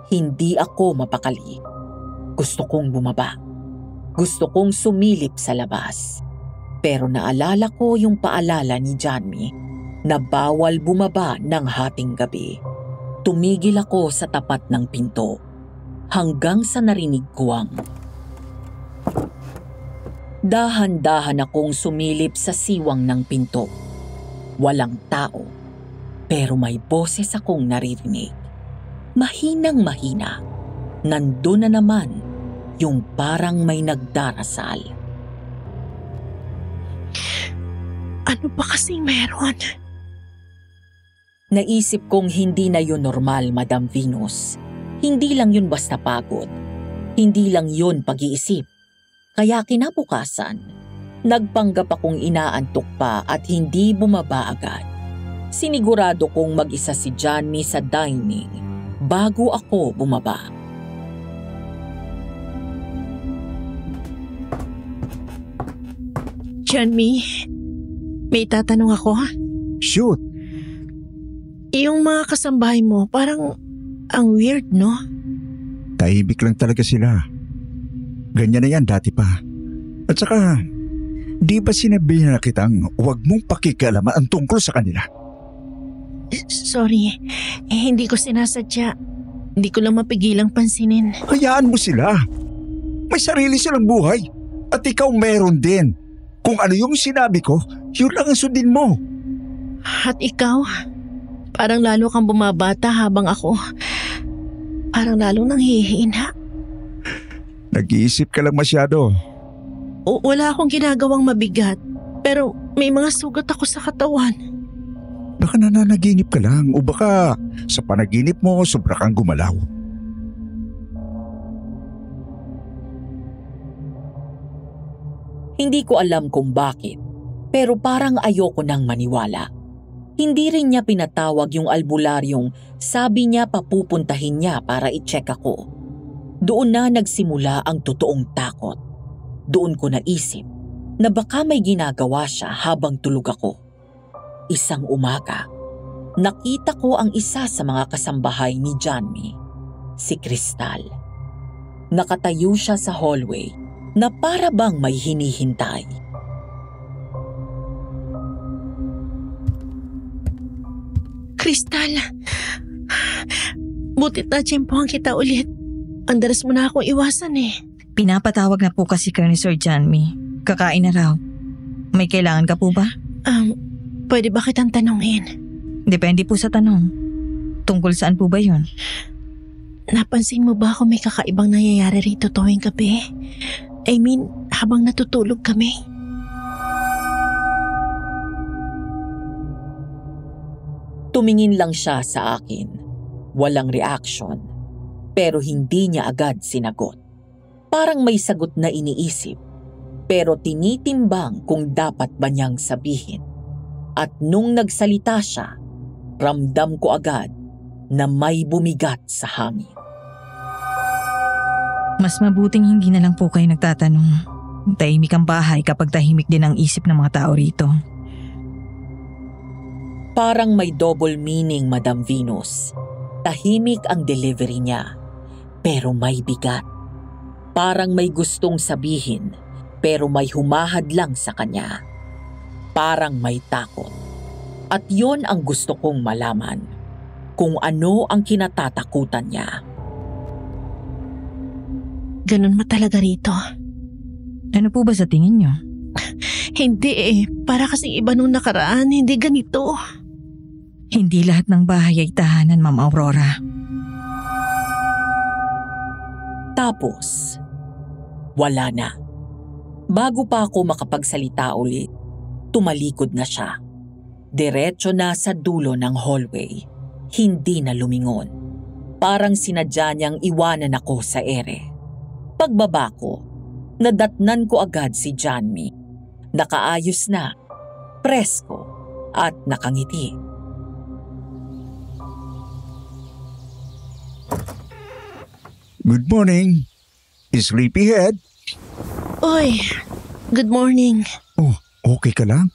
hindi ako mapakali. Gusto kong bumaba. Gusto kong sumilip sa labas. Pero naalala ko yung paalala ni Johnny na bawal bumaba ng hating gabi. Tumigil ako sa tapat ng pinto hanggang sa narinig ko ang... Dahan-dahan akong sumilip sa siwang ng pinto. Walang tao, pero may boses akong naririnig. Mahinang mahina. Nandun na naman yung parang may nagdarasal. Ano ba kasing meron? Naisip kong hindi na yun normal, Madam Venus. Hindi lang yun basta pagod. Hindi lang yun pag-iisip. Kaya kinabukasan, nagpanggap akong inaantok pa at hindi bumaba agad. Sinigurado kong mag-isa si Johnny sa dining bago ako bumaba. Johnny, may tatanong ako. Shoot! Yung mga kasambahay mo, parang ang weird, no? Tahimik lang talaga sila. Ganyan na yan dati pa. At saka, di ba sinabihan na kitang huwag mong pakikialaman ang tungkol sa kanila? Sorry, hindi ko sinasadya. Hindi ko lang mapigilang pansinin. Hayaan mo sila. May sarili silang buhay. At ikaw meron din. Kung ano yung sinabi ko, yun lang ang sundin mo. At ikaw, parang lalo kang bumabata habang ako. Parang lalong nanghihina. Nag-iisip ka lang masyado. Wala akong ginagawang mabigat. Pero may mga sugat ako sa katawan. Baka nananaginip ka lang o baka sa panaginip mo sobra kang gumalaw. Hindi ko alam kung bakit, pero parang ayoko nang maniwala. Hindi rin niya pinatawag yung albularyong sabi niya papupuntahin niya para i-check ako. Doon na nagsimula ang totoong takot. Doon ko naisip na baka may ginagawa siya habang tulog ako. Isang umaga, nakita ko ang isa sa mga kasambahay ni Johnny, si Crystal. Nakatayo siya sa hallway na para bang may hinihintay. Crystal, butit na tiyempohan kita ulit. Ang daras mo na akong iwasan eh. Pinapatawag na po kasi kayo ni Sir Janmi. Kakain na raw. May kailangan ka po ba? Pwede ba kitang tanungin? Depende po sa tanong. Tungkol saan po ba yun? Napansin mo ba kung may kakaibang nangyayari rito tuwing gabi? I mean, habang natutulog kami. Tumingin lang siya sa akin. Walang reaction. Pero hindi niya agad sinagot. Parang may sagot na iniisip. Pero tinitimbang kung dapat ba niyang sabihin. At nung nagsalita siya, ramdam ko agad na may bumigat sa hangin. Mas mabuting hindi na lang po kayo nagtatanong. Tahimik ang bahay kapag tahimik din ang isip ng mga tao rito. Parang may double meaning, Madam Venus. Tahimik ang delivery niya, pero may bigat. Parang may gustong sabihin, pero may humahad lang sa kanya. Parang may takot. At yon ang gusto kong malaman, kung ano ang kinatatakutan niya. Ganun ba talaga rito? Ano po ba sa tingin niyo? Hindi eh. Para kasing iba nung nakaraan, hindi ganito. Hindi lahat ng bahay ay tahanan, Ma'am Aurora. Tapos, wala na. Bago pa ako makapagsalita ulit, tumalikod na siya. Diretso na sa dulo ng hallway. Hindi na lumingon. Parang sinadya niyang iwanan ako sa ere. Pagbaba ko, nadatnan ko agad si Janmi. Nakaayos na, presko at nakangiti. Good morning. Sleepyhead. Oy, good morning. Oh, okay ka lang?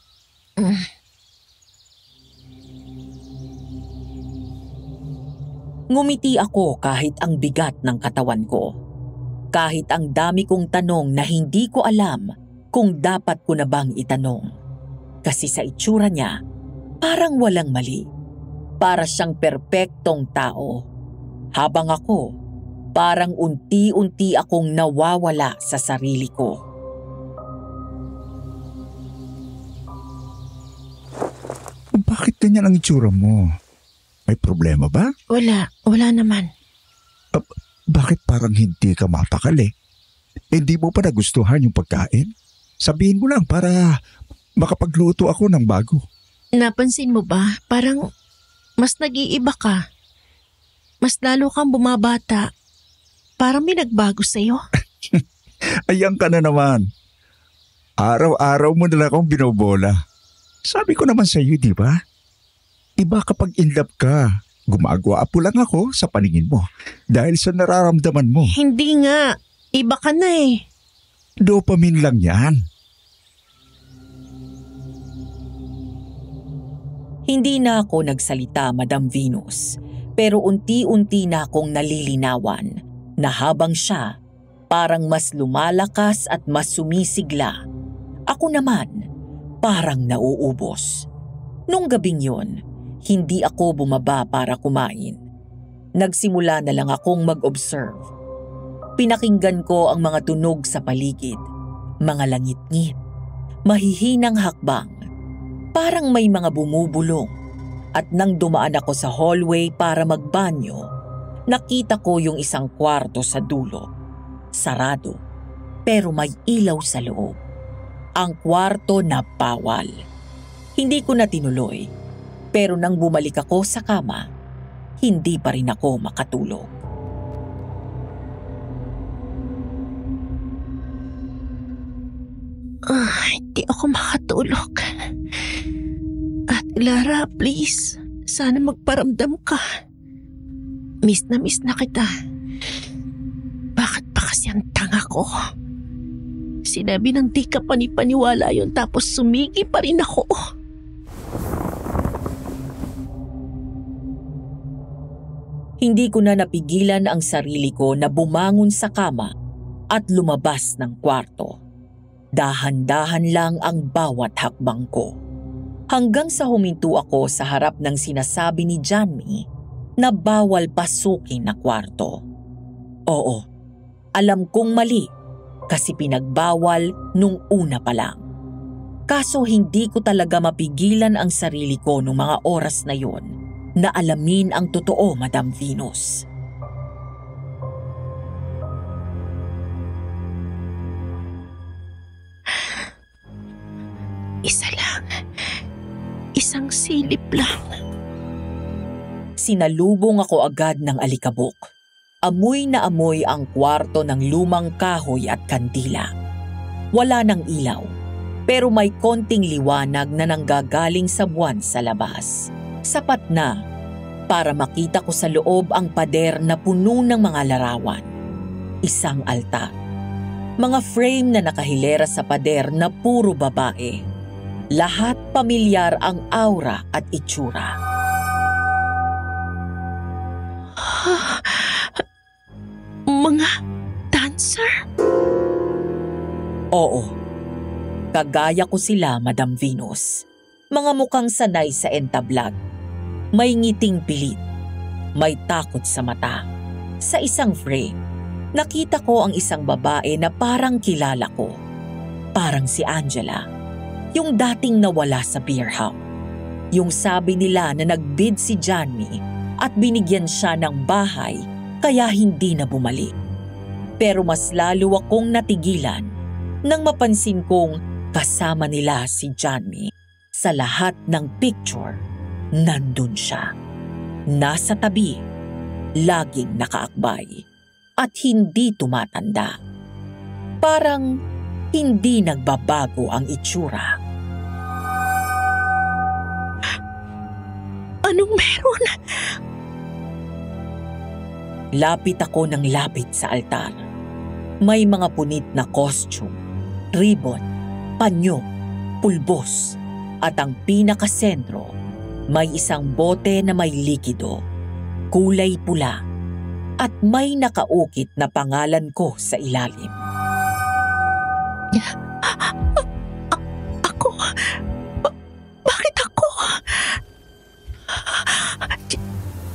Ngumiti ako kahit ang bigat ng katawan ko. Kahit ang dami kong tanong na hindi ko alam kung dapat ko na bang itanong. Kasi sa itsura niya, parang walang mali. Para siyang perpektong tao. Habang ako, parang unti-unti akong nawawala sa sarili ko. Bakit ganyan ang itsura mo? May problema ba? Wala naman. Bakit parang hindi ka mapakali? Hindi mo pa nagustuhan yung pagkain? Sabihin mo lang para makapagluto ako ng bago. Napansin mo ba? Parang mas nag-iiba ka. Mas lalo kang bumabata. Parang may nagbago sa'yo. Ayan ka na naman. Araw-araw mo na lang akong binobola. Sabi ko naman sa iyo, di ba? Iba kapag in love ka. Gumagwapo lang ako sa paningin mo dahil sa nararamdaman mo. Hindi nga. Iba ka na eh. Dopamine lang yan. Hindi na ako nagsalita, Madam Venus. Pero unti-unti na akong nalilinawan na habang siya parang mas lumalakas at mas sumisigla. Ako naman parang nauubos. Nung gabing yon, hindi ako bumaba para kumain. Nagsimula na lang akong mag-observe. Pinakinggan ko ang mga tunog sa paligid, mga langit-ngit, mahihinang hakbang, parang may mga bumubulong. At nang dumaan ako sa hallway para magbanyo, nakita ko yung isang kwarto sa dulo. Sarado, pero may ilaw sa loob. Ang kwarto na bawal. Hindi ko na tinuloy, pero nang bumalik ako sa kama, hindi pa rin ako makatulog. Hindi ako makatulog. At Lara, please, sana magparamdam ka. Miss na kita. Bakit pa kasi ang tanga ko? Sinabi ng di ka panipaniwala yun tapos sumigi pa rin ako. Hindi ko na napigilan ang sarili ko na bumangon sa kama at lumabas ng kwarto. Dahan-dahan lang ang bawat hakbang ko. Hanggang sa huminto ako sa harap ng sinasabi ni Johnny na bawal pasukin na kwarto. Oo, alam kong mali kasi pinagbawal nung una pa lang. Kaso hindi ko talaga mapigilan ang sarili ko nung mga oras na yon na alamin ang totoo, Madam Venus. Isa lang. Isang silip lang. Sinalubong ako agad ng alikabok. Amoy na amoy ang kwarto ng lumang kahoy at kandila. Wala ng ilaw, pero may konting liwanag na nanggagaling sa buwan sa labas. Sapat na para makita ko sa loob ang pader na puno ng mga larawan. Isang altar. Mga frame na nakahilera sa pader na puro babae. Lahat pamilyar ang aura at itsura. Mga dancer? Oo. Kagaya ko sila, Madam Venus. Mga mukhang sanay sa entablag. May ngiting pilit. May takot sa mata. Sa isang frame, nakita ko ang isang babae na parang kilala ko. Parang si Angela. Yung dating nawala sa beer house. Yung sabi nila na nagbid si Johnny at binigyan siya ng bahay kaya hindi na bumalik. Pero mas lalo akong natigilan nang mapansin kong kasama nila si Johnny. Sa lahat ng picture, nandun siya. Nasa tabi, laging nakaakbay at hindi tumatanda. Parang hindi nagbabago ang itsura. Anong meron? Lapit ako ng lapit sa altar. May mga punit na costume, ribbon, panyo, pulbos, at ang pinakasentro, may isang bote na may likido, kulay pula, at may nakaukit na pangalan ko sa ilalim. Ako? Bakit ako?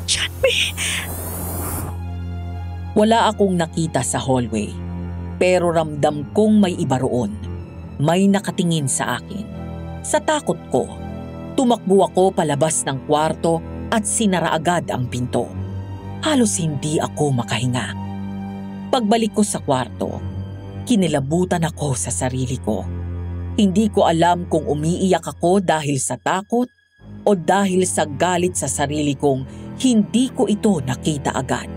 Johnny? Wala akong nakita sa hallway, pero ramdam kong may iba roon. May nakatingin sa akin. Sa takot ko, tumakbo ako palabas ng kwarto at sinara agad ang pinto. Halos hindi ako makahinga. Pagbalik ko sa kwarto, kinilabutan ako sa sarili ko. Hindi ko alam kung umiiyak ako dahil sa takot o dahil sa galit sa sarili kong hindi ko ito nakita agad.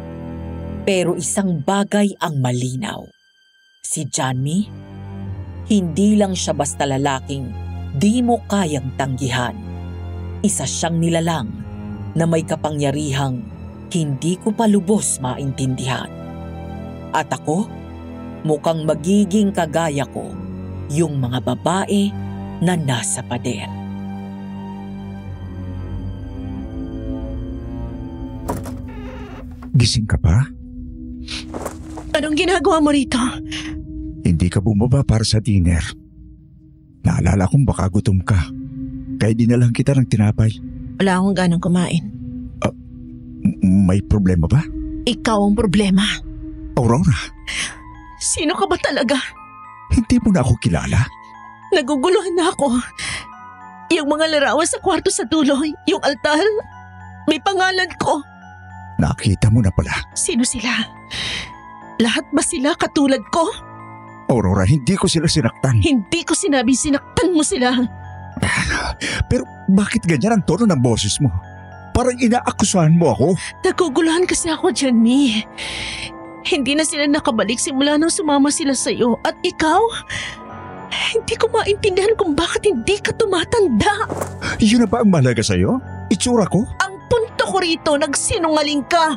Pero isang bagay ang malinaw. Si Johnny, hindi lang siya basta lalaking di mo kayang tanggihan. Isa siyang nilalang na may kapangyarihang hindi ko pa lubos maintindihan. At ako, mukhang magiging kagaya ko yung mga babae na nasa pader. Gising ka pa? Anong ginagawa mo rito? Hindi ka bumaba para sa dinner. Naalala kong baka gutom ka. Kaya dinalang kita ng tinapay. Wala akong ganang kumain. May problema ba? Ikaw ang problema. Aurora, Sino ka ba talaga? hindi mo na ako kilala. Naguguluhan na ako. Yung mga larawan sa kwarto sa dulo, yung altar, may pangalan ko. Nakita mo na pala. Sino sila? Lahat ba sila katulad ko? Aurora, hindi ko sila sinaktan. Hindi ko sinabing sinaktan mo sila. Pero bakit ganyan ang tono ng boses mo? Parang inaakusahan mo ako. Naguguluhan kasi ako dyan, Mi. Hindi na sila nakabalik simula nang sumama sila sa'yo. At ikaw, hindi ko maintindihan kung bakit hindi ka tumatanda. Yun na ba ang mahalaga sa'yo? Itsura ko? Ang punto ko rito, nagsinungaling ka.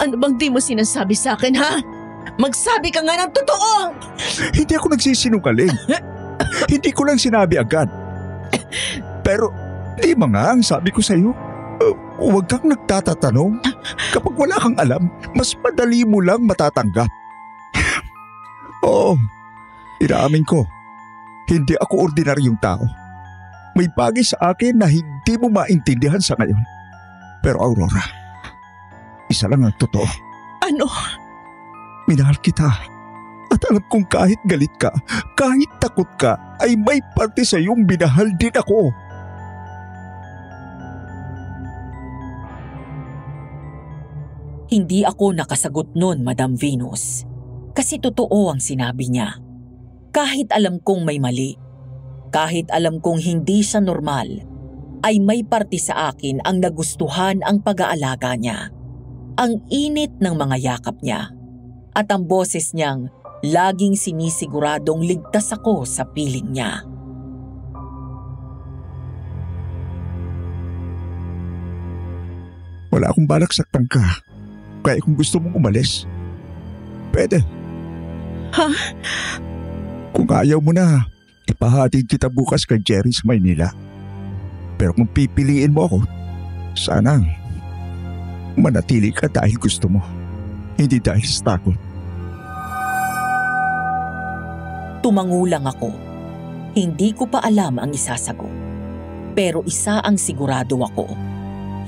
Ano bang di mo sinasabi sa akin, ha? Magsabi ka nga ng totoo! Hindi ako nagsisinungaling. Hindi ko lang sinabi agad. Pero, di ba nga ang sabi ko sa'yo? Huwag kang nagtatatanong. Kapag wala kang alam, mas madali mo lang matatanggap. Oo, inaamin ko. Hindi ako ordinaryong tao. May bagay sa akin na hindi mo maintindihan sa ngayon. Pero Aurora, isa lang ang totoo. Ano? Minahal kita. At alam kong kahit galit ka, kahit takot ka, ay may parte sa iyong binahal din ako. Hindi ako nakasagot nun, Madam Venus. Kasi totoo ang sinabi niya. Kahit alam kong may mali, kahit alam kong hindi siya normal, ay may parte sa akin ang nagustuhan ang pag-aalaga niya. Ang init ng mga yakap niya. At ang boses niyang laging sinisiguradong ligtas ako sa piling niya. Wala akong balak saktan ka. Kaya kung gusto mong umalis, pwede. Ha? Kung ayaw mo na, ipahatid kita bukas kay Jerry sa Maynila. Pero kung pipiliin mo ako, sana manatili ka dahil gusto mo, hindi dahil sa takot. Tumangulang ako. Hindi ko pa alam ang isasagot. Pero isa ang sigurado ako.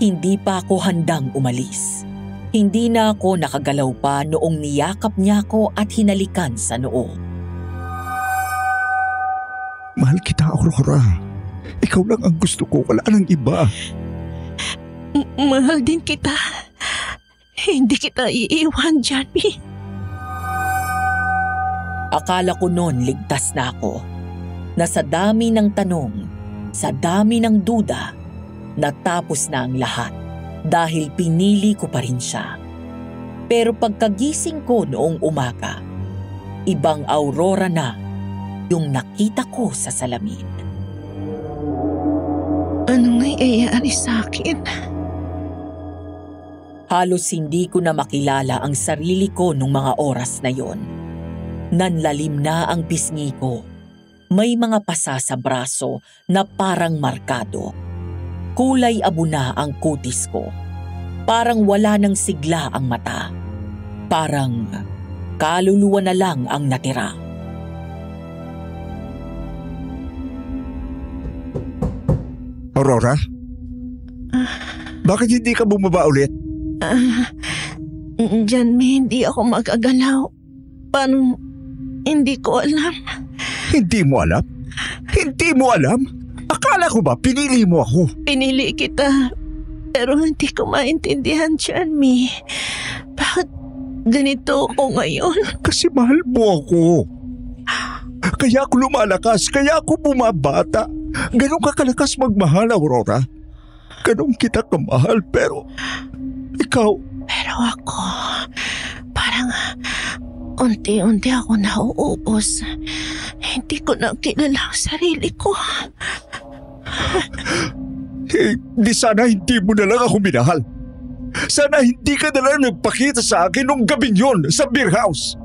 Hindi pa ako handang umalis. Hindi na ako nakagalaw pa noong niyakap niya ako at hinalikan sa noo. Mahal kita, Aurora. Ikaw lang ang gusto ko, wala nang iba. Mahal din kita. Hindi kita iiwan, Johnny. Akala ko noon ligtas na ako. Na sa dami ng tanong, sa dami ng duda, natapos na ang lahat. Dahil pinili ko pa rin siya. Pero pagkagising ko noong umaga, ibang Aurora na yung nakita ko sa salamin. Ano nangyayari sa akin? Halos hindi ko na makilala ang sarili ko nung mga oras na yon. Nanlalim na ang pisngi ko. May mga pasa sa braso na parang markado. Kulay abo na ang kutis ko. Parang wala ng sigla ang mata. Parang kaluluwa na lang ang natira. Aurora? Bakit hindi ka bumaba ulit? Johnny, hindi ako magagalaw. Paano? Hindi ko alam. Hindi mo alam? Hindi mo alam? Akala ko ba pinili mo ako? Pinili kita. Pero hindi ko maintindihan, Johnny. Bakit ganito ako ngayon? Kasi mahal mo ako. Kaya ako lumalakas, kaya ako bumabata. Ganon ka kalakas magmahal, Aurora. Ganon kita kamahal, pero ikaw... Pero ako, parang unti-unti ako nauubos. Hindi ko na kilala ang sarili ko. Di sana hindi mo na lang ako minahal. Sana hindi ka na lang nagpakita sa akin nung gabing yon sa beer house.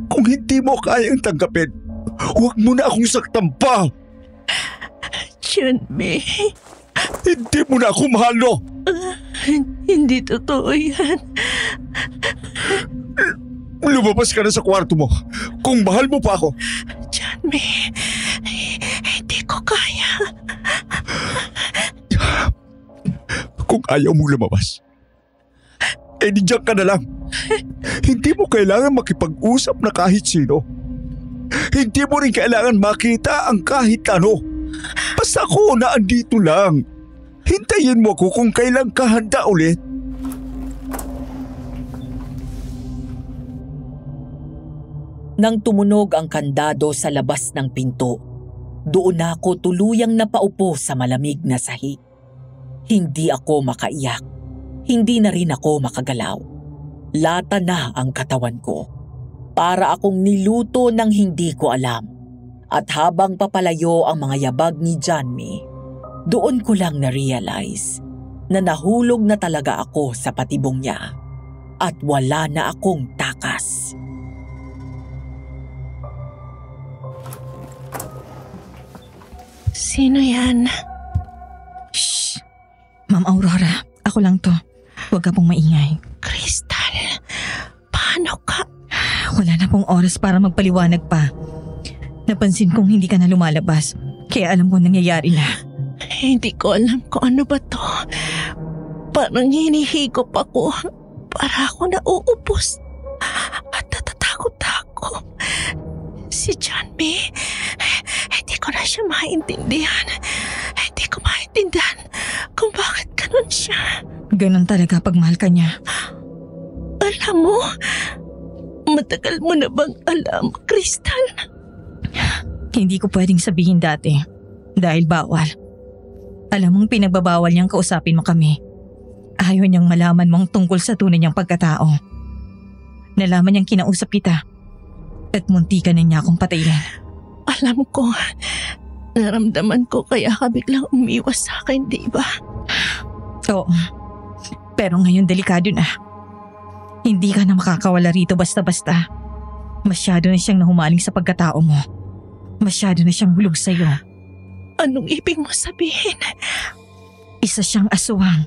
Kung hindi mo kayang tanggapin, huwag mo na akong saktan pa. Johnny. Hindi mo na ako mahal, no? Hindi totoo yan. Lumabas ka na sa kwarto mo. Kung mahal mo pa ako. Johnny, hindi ko kaya. Kung ayaw mong lumabas, diyan ka na lang. Hindi mo kailangan makipag-usap na kahit sino. Hindi mo rin kailangan makita ang kahit ano. Basta ako na andito lang. Hintayin mo ako kung kailan ka handa ulit. Nang tumunog ang kandado sa labas ng pinto, doon ako tuluyang napaupo sa malamig na sahig. Hindi ako makaiyak. Hindi na rin ako makagalaw. Lata na ang katawan ko. Para akong niluto ng hindi ko alam. At habang papalayo ang mga yabag ni Johnny, doon ko lang na-realize na nahulog na talaga ako sa patibong niya at wala na akong takas. Sino yan? Shh! Ma'am Aurora, ako lang to. Huwag ka pong maingay. Crystal, paano ka? Wala na pong oras para magpaliwanag pa. Napansin kong hindi ka na lumalabas. Kaya alam ko nangyayari na. Hindi ko alam kung ano ba to. Parang hinihigop ako. Para ako nauubos. At natatakot ako. Si John B. Hindi ko na siya maintindihan. Hindi ko maintindihan kung bakit ganun siya. Ganun talaga pag mahal ka niya. Alam mo, matagal mo na bang alam, Crystal? Hindi ko pwedeng sabihin dati dahil bawal. Alam mong pinagbabawal niyang kausapin mo kami. Ayaw niyang malaman mong tungkol sa tunay niyang pagkatao. Nalaman niyang kinausap kita at muntikan na niya akong patayin. Alam ko, naramdaman ko kaya ka biglang umiwas sa akin, di ba? Oo, pero ngayon delikado na. Hindi ka na makakawala rito basta-basta. Masyado na siyang nahumaling sa pagkatao mo. Masyado na siyang hulog sa'yo. Anong ibig mo sabihin? Isa siyang aswang.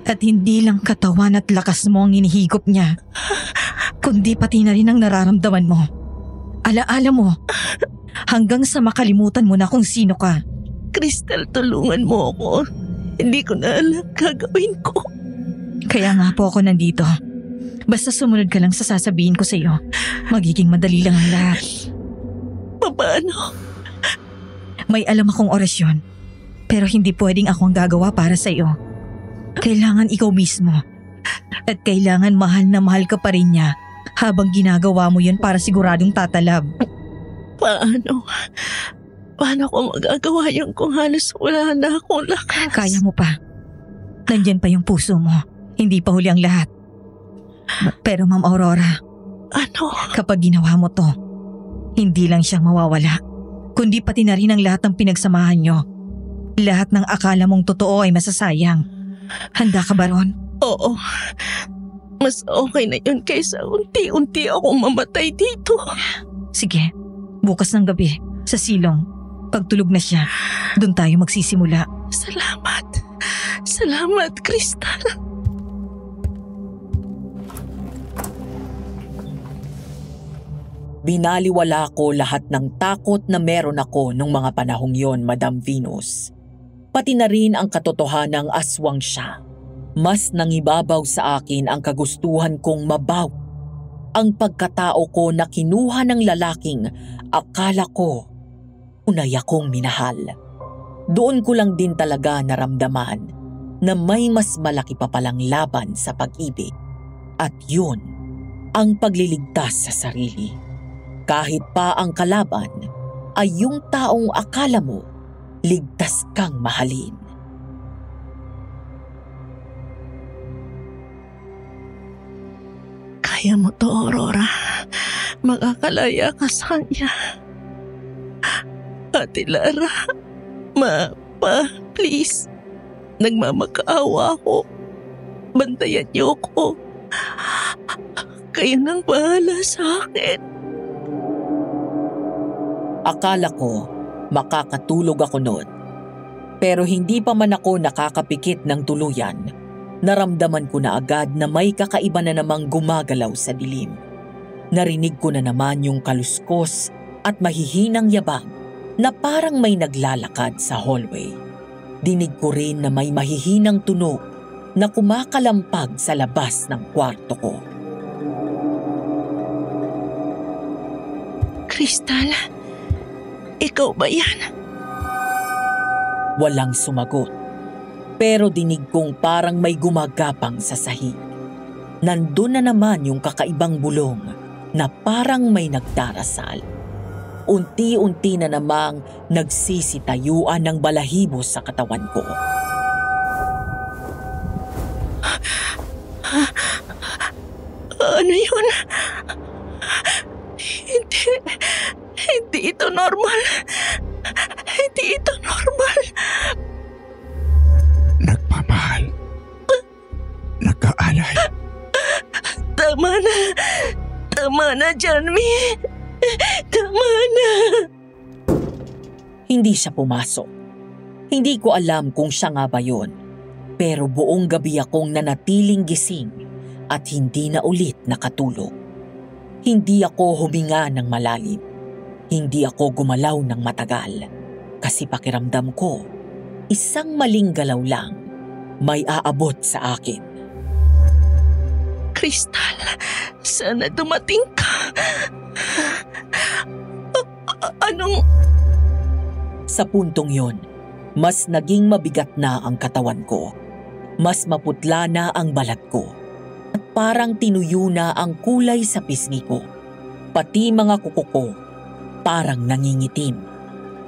At hindi lang katawan at lakas mo ang hinihigop niya, kundi pati na rin ang nararamdaman mo. Alaala mo, hanggang sa makalimutan mo na kung sino ka. Crystal, tulungan mo ako. Hindi ko na alam gagawin ko. Kaya nga po ako nandito. Basta sumunod ka lang sa sasabihin ko sa iyo. Magiging madali lang ang lahat. Paano? May alam akong orasyon, pero hindi pwedeng ako ang gagawa para sa iyo. Kailangan ikaw mismo. At kailangan mahal na mahal ka pa rin niya habang ginagawa mo yun para siguradong tatalab. Paano? Paano ko magagawa yun kung halos wala na akong lakas? Kaya mo pa. Nandyan pa yung puso mo. Hindi pa huli ang lahat. Pero Ma'am Aurora, ano? Kapag ginawa mo to, hindi lang siyang mawawala, kundi pati na rin ang lahat ng pinagsamahan nyo. Lahat ng akala mong totoo ay masasayang. Handa ka ba ron? Oo. Mas okay na yun kaysa unti-unti akong mamatay dito. Sige, bukas ng gabi, sa silong, pagtulog na siya, doon tayo magsisimula. Salamat. Salamat, Crystal. Binaliwala ko lahat ng takot na meron ako nung mga panahong yon, Madam Venus. Pati na rin ang katotohanang aswang siya. Mas nangibabaw sa akin ang kagustuhan kong mabaw. Ang pagkatao ko na kinuha ng lalaking akala ko unay akong minahal. Doon ko lang din talaga naramdaman na may mas malaki pa palang laban sa pag-ibig. At yun, ang pagliligtas sa sarili. Kahit pa ang kalaban ay yung taong akala mo ligtas kang mahalin. Kaya mo to, Aurora. Makakalaya ka sa kanya. Ate Lara, please. Nagmamakaawa ako. Bantayan niyo ko. Kayo nang bahala sa akin. Akala ko makakatulog ako noon. Pero hindi pa man ako nakakapikit ng tuluyan, naramdaman ko na agad na may kakaiba na namang gumagalaw sa dilim. Narinig ko na naman yung kaluskos at mahihinang yabang na parang may naglalakad sa hallway. Dinig ko rin na may mahihinang tunog na kumakalampag sa labas ng kwarto ko. Crystal, ikaw ba yan? Walang sumagot. Pero dinig kong parang may gumagapang sa sahig. Nandun na naman yung kakaibang bulong na parang may nagdarasal. Unti-unti na namang nagsisitayuan ng balahibo sa katawan ko. Ano yun? Hindi ito normal. Hindi ito normal. Nagmamahal. Nagkaalay. Tama na, Janmi. Tama na. Hindi siya pumasok. Hindi ko alam kung siya nga ba yun. Pero buong gabi akong nanatiling gising at hindi na ulit nakatulog. Hindi ako huminga ng malalim. Hindi ako gumalaw ng matagal kasi pakiramdam ko, isang maling galaw lang may aabot sa akin. Crystal, sana dumating ka. Anong... Sa puntong yon, mas naging mabigat na ang katawan ko. Mas maputla na ang balat ko. At parang tinuyo na ang kulay sa pisngi ko. Pati mga kuko ko, parang nangingitim.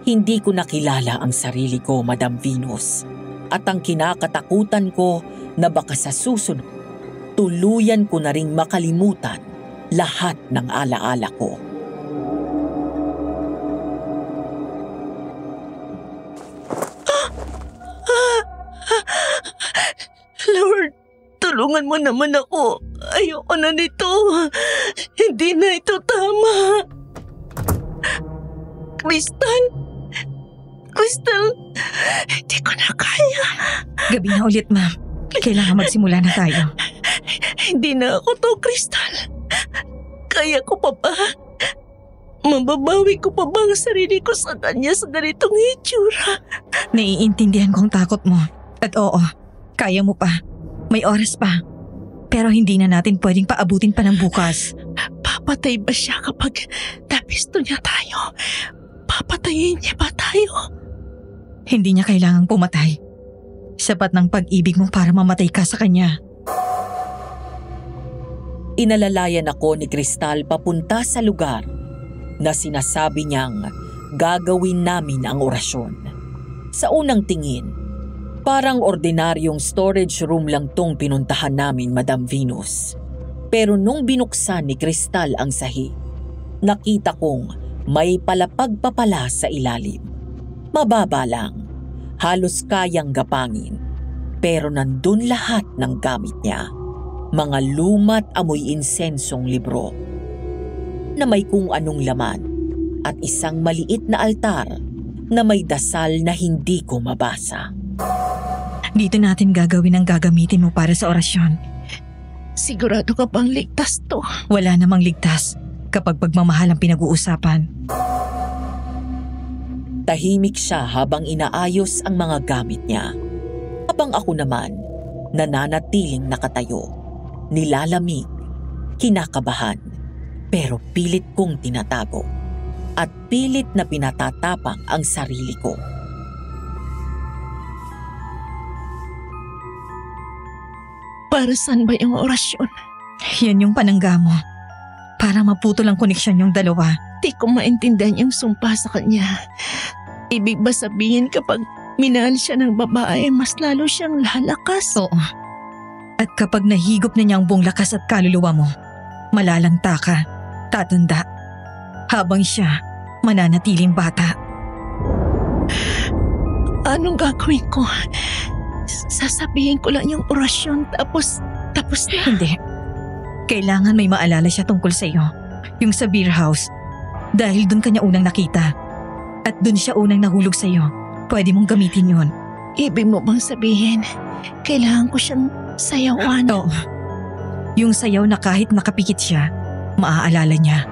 Hindi ko nakilala ang sarili ko, Madam Venus. At ang kinakatakutan ko na baka sa susunod, tuluyan ko na ring makalimutan lahat ng alaala ko. Lord, tulungan mo naman ako. Ayoko na nito. Hindi na ito tama. Crystal, hindi ko na kaya. Gabi na ulit, ma'am. Kailangan magsimula na tayo. Hindi na ako to, Crystal. Kaya ko pa ba? Mababawi ko pa ba ang sarili ko sa kanya sa ganitong itsura? Naiintindihan ko ang takot mo. At oo, kaya mo pa. May oras pa. Pero hindi na natin pwedeng paabutin pa ng bukas. Papatay ba siya kapag napisto niya tayo? Papatayin niya ba tayo? Hindi niya kailangang pumatay. Sapat ng pag-ibig mo para mamatay ka sa kanya. Inalalayan ako ni Crystal papunta sa lugar na sinasabi niyang gagawin namin ang orasyon. Sa unang tingin, parang ordinaryong storage room lang tong pinuntahan namin, Madam Venus. Pero nung binuksan ni Crystal ang sahi, nakita kong may palapag pa pala sa ilalim. Mababa lang, halos kayang gapangin. Pero nandun lahat ng gamit niya. Mga lumat amoy insensong libro na may kung anong laman at isang maliit na altar na may dasal na hindi ko mabasa. Dito natin gagawin ang gagamitin mo para sa orasyon. Sigurado ka bang ligtas to? Wala namang ligtas kapag pagmamahal ang pinag-uusapan. Tahimik siya habang inaayos ang mga gamit niya. Habang ako naman, nananatiling nakatayo. Nilalamig, kinakabahan, pero pilit kong tinatago. At pilit na pinatatapang ang sarili ko. Para saan ba yung orasyon? Yan yung panangga mo. Para maputol ang koneksyon yung dalawa. Di ko maintindihan yung sumpa sa kanya. Ibig ba sabihin kapag minahal siya ng babae, mas lalo siyang lalakas? Oo. At kapag nahigop na niya ang buong lakas at kaluluwa mo, malalanta ka, tatanda, habang siya mananatiling bata. Anong gagawin ko? Sasabihin ko lang yung orasyon tapos na. Hindi. Kailangan may maalala siya tungkol sa iyo. Yung sa beer house. Dahil dun kanya unang nakita. At dun siya unang nahulog sa iyo. Pwede mong gamitin yun. Ibig mo bang sabihin, kailangan ko siyang sayawan? Oo. Yung sayaw na kahit nakapikit siya, maaalala niya.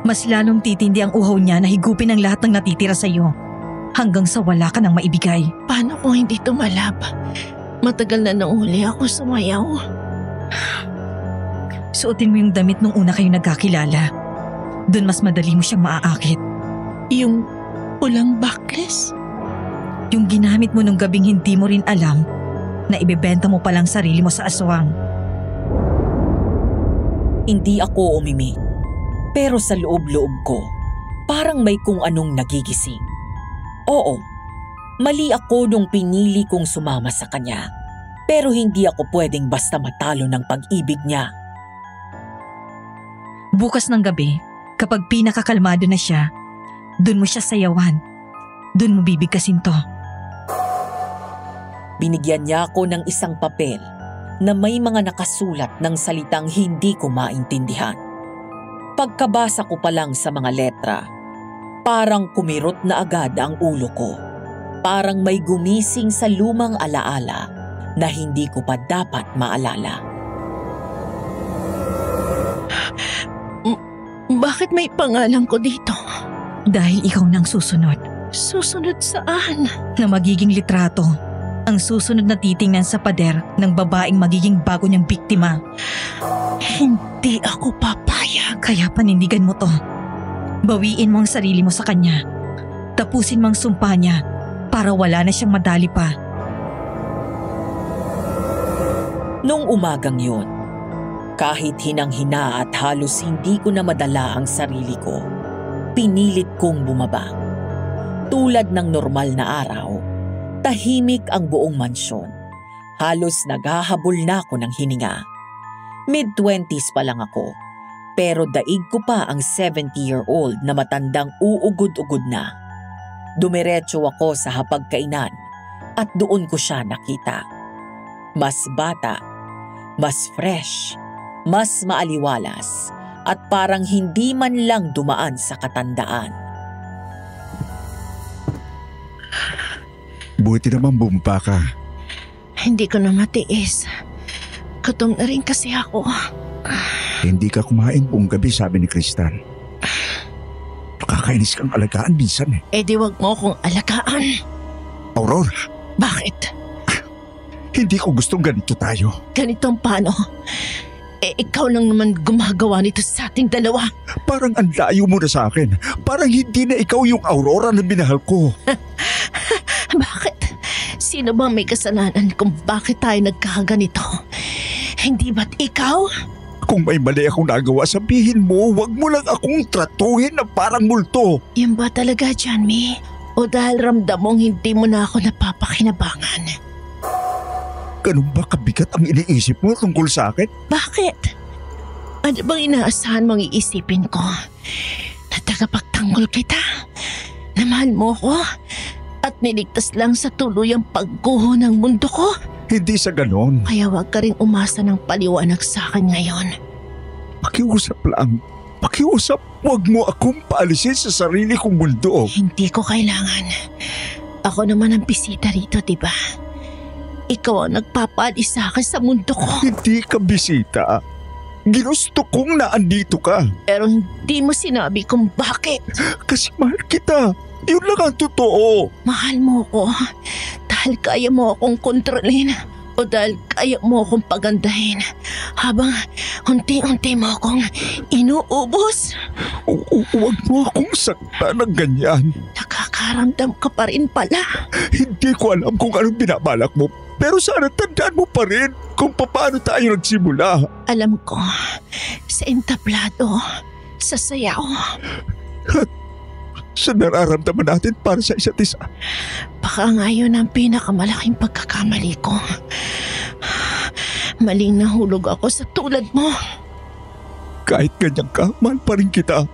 Mas lalong titindi ang uhaw niya na higupin ang lahat ng natitira sa iyo. Hanggang sa wala ka nang maibigay. Paano kung hindi tumalab? Matagal na nauli ako sumayaw. Suotin mo yung damit nung una kayo nagkakilala. Doon mas madali mo siyang maaakit. Yung pulang backless? Yung ginamit mo nung gabing hindi mo rin alam na ibebenta mo palang sarili mo sa aswang. Hindi ako umimik. Pero sa loob-loob ko, parang may kung anong nagigising. Oo, mali ako nung pinili kong sumama sa kanya. Pero hindi ako pwedeng basta matalo ng pag-ibig niya. Bukas ng gabi, kapag pinakakalmado na siya, dun mo siya sayawan. Dun mo bibigkasin to. Binigyan niya ako ng isang papel na may mga nakasulat ng salitang hindi ko maintindihan. Pagkabasa ko pa lang sa mga letra, parang kumirot na agad ang ulo ko. Parang may gumising sa lumang alaala na hindi ko pa dapat maalala. Bakit may pangalan ko dito? Dahil ikaw nang susunod. Susunod saan? Na magiging litrato. Ang susunod na titingnan sa pader ng babaeng magiging bago niyang biktima. Hindi ako papayag. Kaya panindigan mo to. Bawiin mo ang sarili mo sa kanya. Tapusin mo ang sumpa niya para wala na siyang madali pa. Nung umagang yun, kahit hinang-hina at halos hindi ko na madala ang sarili ko, pinilit kong bumaba. Tulad ng normal na araw, tahimik ang buong mansyon. Halos naghahabol na ako ng hininga. Mid-20s pa lang ako, pero daig ko pa ang 70-year-old na matandang uugod-ugod na. Dumiretso ako sa hapagkainan at doon ko siya nakita. Mas bata, mas fresh, mas maaliwalas at parang hindi man lang dumaan sa katandaan. Buti naman bumpa ka. Hindi ko na matiis. Gutom na rin kasi ako. Hindi ka kumain buong gabi, sabi ni Kristal. Nakakainis kang alagaan minsan eh. Eh di wag mo akong alagaan. Aurora, Bakit? hindi ko gustong ganito tayo. Ganitong paano? Eh ikaw lang naman gumagawa nito sa ating dalawa. Parang ang layo mo na sa akin. Parang hindi na ikaw yung Aurora na minahal ko. Bakit? Sino ba may kasalanan kung bakit tayo nagkakaganito? Hindi ba't ikaw? Kung may mali akong nagawa, sabihin mo, wag mo lang akong tratuhin na parang multo. Yan ba talaga, Janmi? O dahil ramdam mong hindi mo na ako napapakinabangan? Ganun ba kabigat ang iniisip mo tungkol sa akin? Bakit? Ano bang inaasahan mong iisipin ko? Na tagapagtanggol kita? Na mahal mo ko? At niligtas lang sa tuluyang pagguho ng mundo ko? Hindi sa ganon. Kaya wag ka rin umasa ng paliwanag sa akin ngayon. Pakiusap lang. Pakiusap, wag mo akong paalisin sa sarili kong mundo. Hindi ko kailangan. Ako naman ang bisita rito, diba? Ikaw ang nagpapaalis sa akin sa mundo ko. Hindi ka bisita. Ginusto kong naandito ka. Pero hindi mo sinabi kung bakit. Kasi mahal kita. Yun lang ang totoo. Mahal mo ko dahil kaya mo akong kontrolin o dahil kaya mo akong pagandahin habang unti-unti mo akong inuubos. Huwag mo akong saktan ng ganyan. Nakakaramdam ka pa rin pala. Hindi ko alam kung anong binabalak mo. Pero sana tandaan mo pa rin kung paano tayo nagsimula. Alam ko, sa entablado, sa sayaw. At sa nararamdaman natin para sa isa't isa. Baka nga yun ang pinakamalaking pagkakamali ko. Maling nahulog ako sa tulad mo. Kahit ganyan ka, mahal pa rin kita.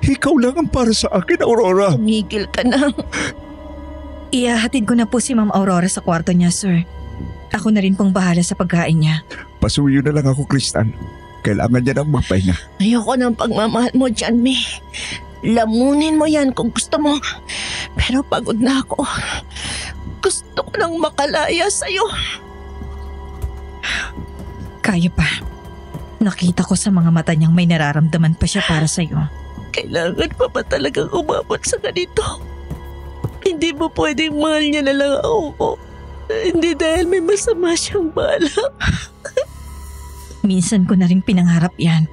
Ikaw lang ang para sa akin, Aurora. Tumigil ka na. Ihahatid ko na po si Ma'am Aurora sa kwarto niya, sir. Ako na rin pong bahala sa pagkain niya. Pasuyo na lang ako, Kristal. Kailangan niya ng mapahinga. Ayoko ng pagmamahal mo, Janmi. Lamunin mo yan kung gusto mo. Pero pagod na ako. Gusto ko nang makalaya sa'yo. Kaya pa. Nakita ko sa mga mata niyang may nararamdaman pa siya para sa'yo. Kailangan pa ba talagang umabot sa ganito? Hindi mo pwedeng mahal niya na lang ako. Hindi dahil may masama siyang balak. Minsan ko na rin pinangarap yan.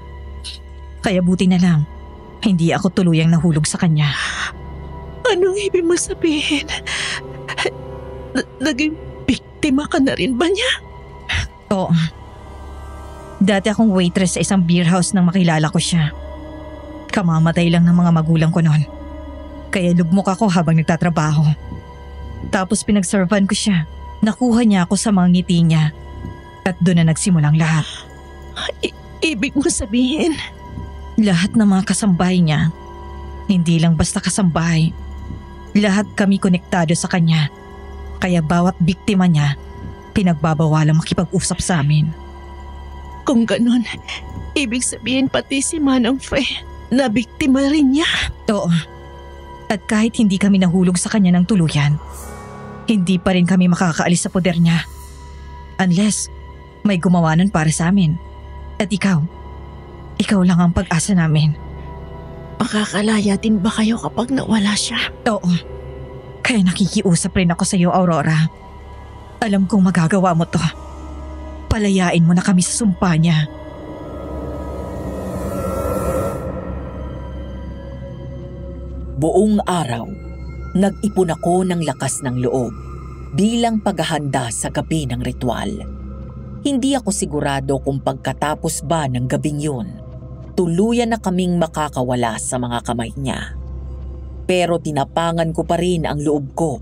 Kaya buti na lang, hindi ako tuluyang nahulog sa kanya. Anong ibig mo sabihin? Naging biktima ka na rin ba niya? Oo. Dati akong waitress sa isang beer house nang makilala ko siya. Kamamatay lang ng mga magulang ko noon. Kaya lugmok ako habang nagtatrabaho. Tapos pinagservan ko siya. Nakuha niya ako sa mga ngiti niya. At doon na nagsimulang lahat. Ibig mo sabihin? Lahat ng mga kasambahay niya. Hindi lang basta kasambahay. Lahat kami konektado sa kanya. Kaya bawat biktima niya, pinagbabawalang makipag-usap sa amin. Kung ganun, ibig sabihin pati si Manong Fe na biktima rin niya. Oo. At kahit hindi kami nahulog sa kanya ng tuluyan, hindi pa rin kami makakaalis sa poder niya. Unless may gumawa nun para sa amin. At ikaw lang ang pag-asa namin. Makakalaya din ba kayo kapag nawala siya? Oo. Kaya nakikiusap rin ako sa iyo, Aurora. Alam kong magagawa mo to. Palayain mo na kami sa sumpa niya. Buong araw, nag-ipon ako ng lakas ng loob bilang paghahanda sa gabi ng ritual. Hindi ako sigurado kung pagkatapos ba ng gabing yun, tuluyan na kaming makakawala sa mga kamay niya. Pero tinapangan ko pa rin ang loob ko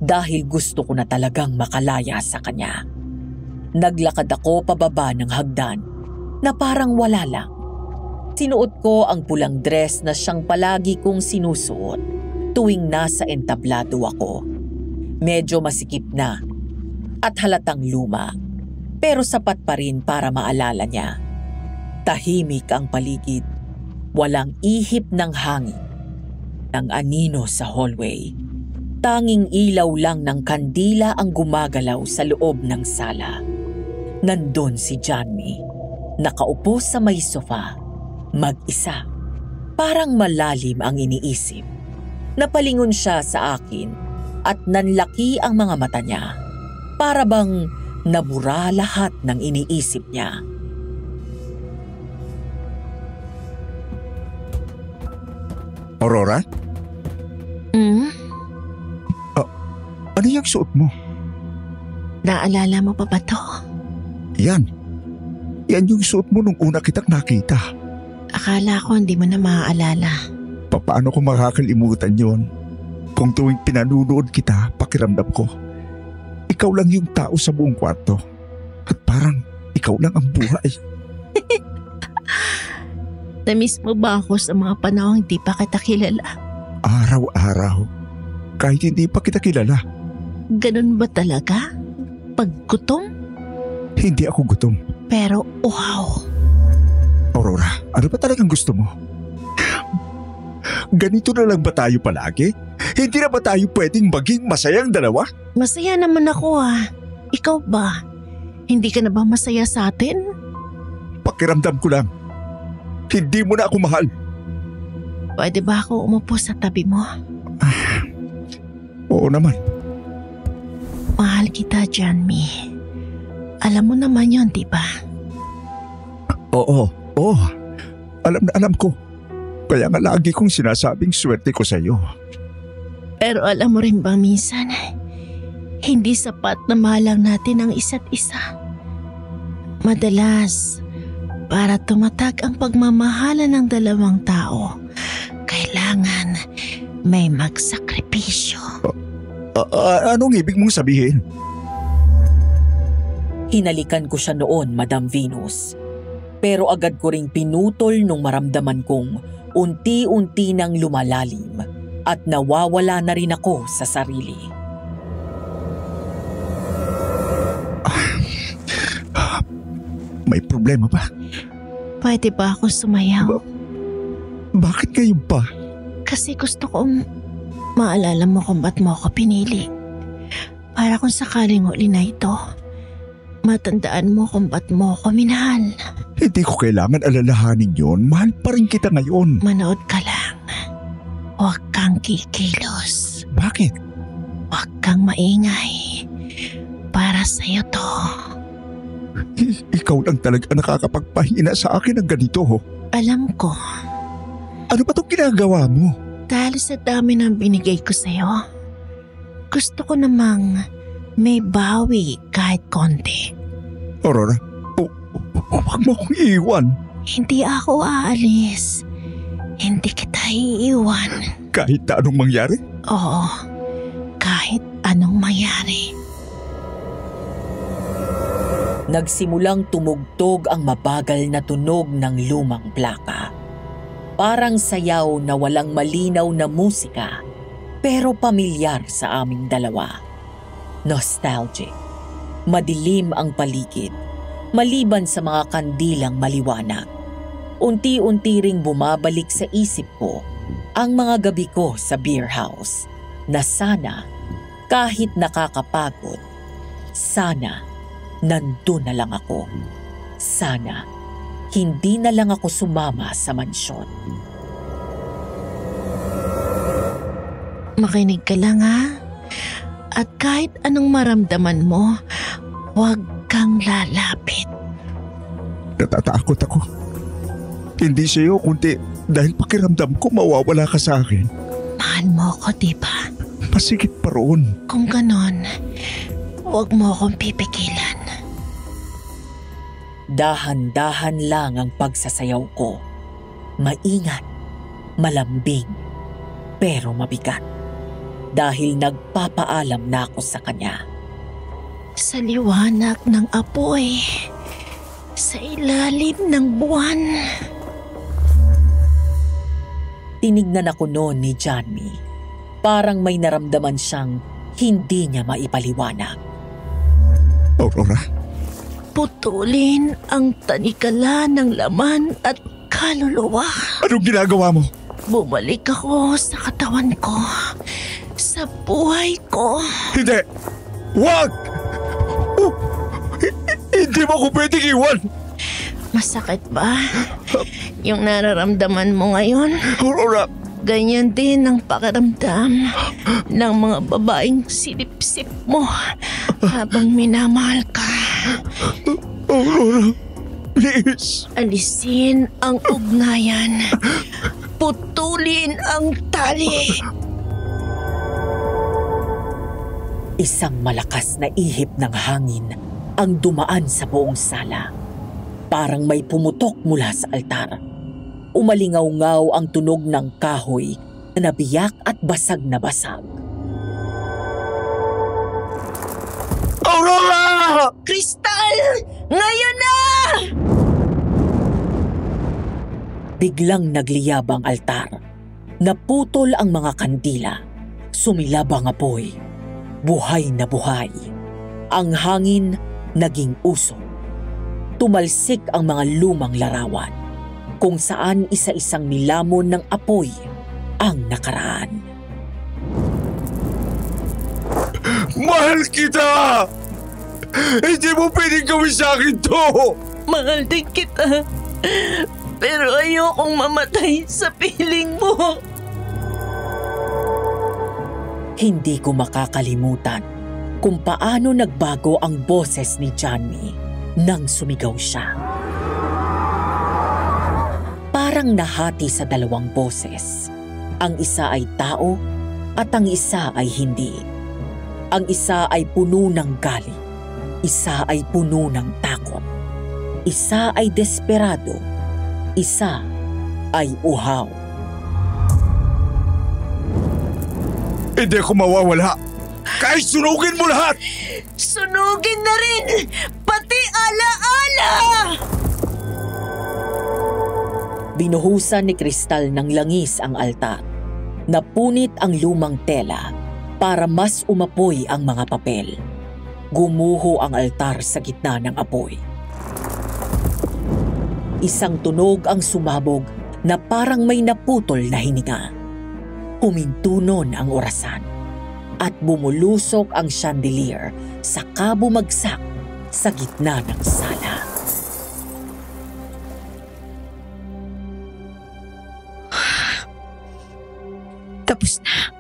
dahil gusto ko na talagang makalaya sa kanya. Naglakad ako pababa ng hagdan na parang wala lang. Sinuot ko ang pulang dress na siyang palagi kong sinusuot tuwing nasa entablado ako. Medyo masikip na at halatang luma, pero sapat pa rin para maalala niya. Tahimik ang paligid, walang ihip ng hangin, ng anino sa hallway. Tanging ilaw lang ng kandila ang gumagalaw sa loob ng sala. Nandun si Johnny, nakaupo sa may sofa, mag-isa. Parang malalim ang iniisip. Napalingon siya sa akin at nanlaki ang mga mata niya. Para bang nabura lahat ng iniisip niya. Aurora? Ano yung suot mo? Naalala mo pa ba to? Yan. Yan yung suot mo nung una kitang nakita. Akala ko hindi mo na maaalala. Paano ko makakalimutan yon? Kung tuwing pinanunood kita, pakiramdam ko, ikaw lang yung tao sa buong kwarto. At parang ikaw lang ang buhay. Namiss mo ba ako sa mga panahong hindi pa kita kilala? Araw-araw. Kahit hindi pa kita kilala. Ganun ba talaga? Paggutom? Hindi ako gutom. Pero wow! Aurora, ano ba talagang gusto mo? Ganito na lang ba tayo palagi? Hindi na ba tayo pwedeng maging masayang dalawa? Masaya naman ako Ikaw ba? Hindi ka na ba masaya sa atin? Pakiramdam ko lang. Hindi mo na ako mahal. Pwede ba ako umupo sa tabi mo? Oo naman. Mahal kita, Johnny. Alam mo naman yun, di ba? Oo. Alam na alam ko. Kaya nga lagi kong sinasabing swerte ko sa iyo. Pero alam mo rin ba minsan, hindi sapat na mahalang natin ang isa't isa. Madalas, para tumatag ang pagmamahalan ng dalawang tao, kailangan may magsakripisyo. Anong ibig mong sabihin? Hinalikan ko siya noon, Madam Venus. Pero agad ko ring pinutol nung maramdaman kong unti-unti nang lumalalim at nawawala na rin ako sa sarili. May problema ba? Pwede ba ako sumayaw? Bakit ngayon pa? Kasi gusto kong maalala mo kung ba't mo ako pinili. Para kung sakaling uli na ito, matandaan mo kung ba't mo ako minahal. Hindi ko kailangan alalahanin yon. Mahal pa rin kita ngayon. Manood ka lang. Huwag kang kikilos. Bakit? Huwag kang maingay. Para sa'yo to. Ikaw lang talaga nakakapagpahina sa akin ng ganito. Alam ko. Ano ba itong ginagawa mo? Dahil sa dami ng binigay ko sa'yo, gusto ko namang may bawi kahit konti. Aurora, huwag mo akong iiwan. Hindi ako aalis. Hindi kita iiwan. Kahit na anong mangyari? Oo, kahit anong mangyari. Nagsimulang tumugtog ang mabagal na tunog ng lumang plaka. Parang sayaw na walang malinaw na musika, pero pamilyar sa aming dalawa. Nostalgic. Madilim ang paligid, maliban sa mga kandilang maliwanag. Unti-unti ring bumabalik sa isip ko ang mga gabi ko sa beer house na sana, kahit nakakapagod, sana nandun na lang ako. Sana hindi na lang ako sumama sa mansyon. Makinig ka lang ha. At kahit anong maramdaman mo, huwag kang lalapit. Natatakot ako. Hindi sa'yo, kundi dahil pakiramdam ko mawawala ka sa akin. Mahal mo ko, diba? Masigit pa roon. Kung ganon, huwag mo akong pipigilan. Dahan-dahan lang ang pagsasayaw ko. Maingat, malambing, pero mabigat. Dahil nagpapaalam na ako sa kanya. Sa liwanag ng apoy, sa ilalim ng buwan. Tinignan ako noon ni Johnny. Parang may naramdaman siyang hindi niya maipaliwanag. Aurora, Putulin ang tanikala ng laman at kaluluwa. anong ginagawa mo? Bumalik ako sa katawan ko, sa buhay ko. Hindi! Wag! Hindi mo ko pwedeng iwan! Masakit ba yung nararamdaman mo ngayon? Aurora, Ganyan din ang pakiramdam ng mga babaeng silip-sip mo habang minamahal ka. Aurora, please. Alisin ang ugnayan. Putulin ang tali. Isang malakas na ihip ng hangin ang dumaan sa buong sala. Parang may pumutok mula sa altar. Umalingaw-ngaw ang tunog ng kahoy na nabiyak at basag na basag. Aurora! Kristal! Ngayon na! Biglang nagliyab ang altar. Naputol ang mga kandila. Sumilab ang apoy. Buhay na buhay. Ang hangin naging usok. Tumalsik ang mga lumang larawan, kung saan isa-isang nilamon ng apoy ang nakaraan. Mahal kita! Hindi mo pwedeng gawin sa akin to! Mahal din kita. Pero ayokong mamatay sa piling mo. Hindi ko makakalimutan kung paano nagbago ang boses ni Johnny nang sumigaw siya. Parang nahati sa dalawang boses. Ang isa ay tao at ang isa ay hindi. Ang isa ay puno ng galit. Isa ay puno ng takot. Isa ay desperado. Isa ay uhaw. Hindi ako mawawala. Kahit sunugin mo lahat! Sunugin na rin! Pati alaala! Binuhusan ni Kristal ng langis ang altar. Napunit ang lumang tela para mas umapoy ang mga papel. Gumuho ang altar sa gitna ng apoy. Isang tunog ang sumabog na parang may naputol na hininga. Huminto nun ang orasan at bumulusok ang chandelier sa kabumagsak sa gitna ng sala. Tapos na.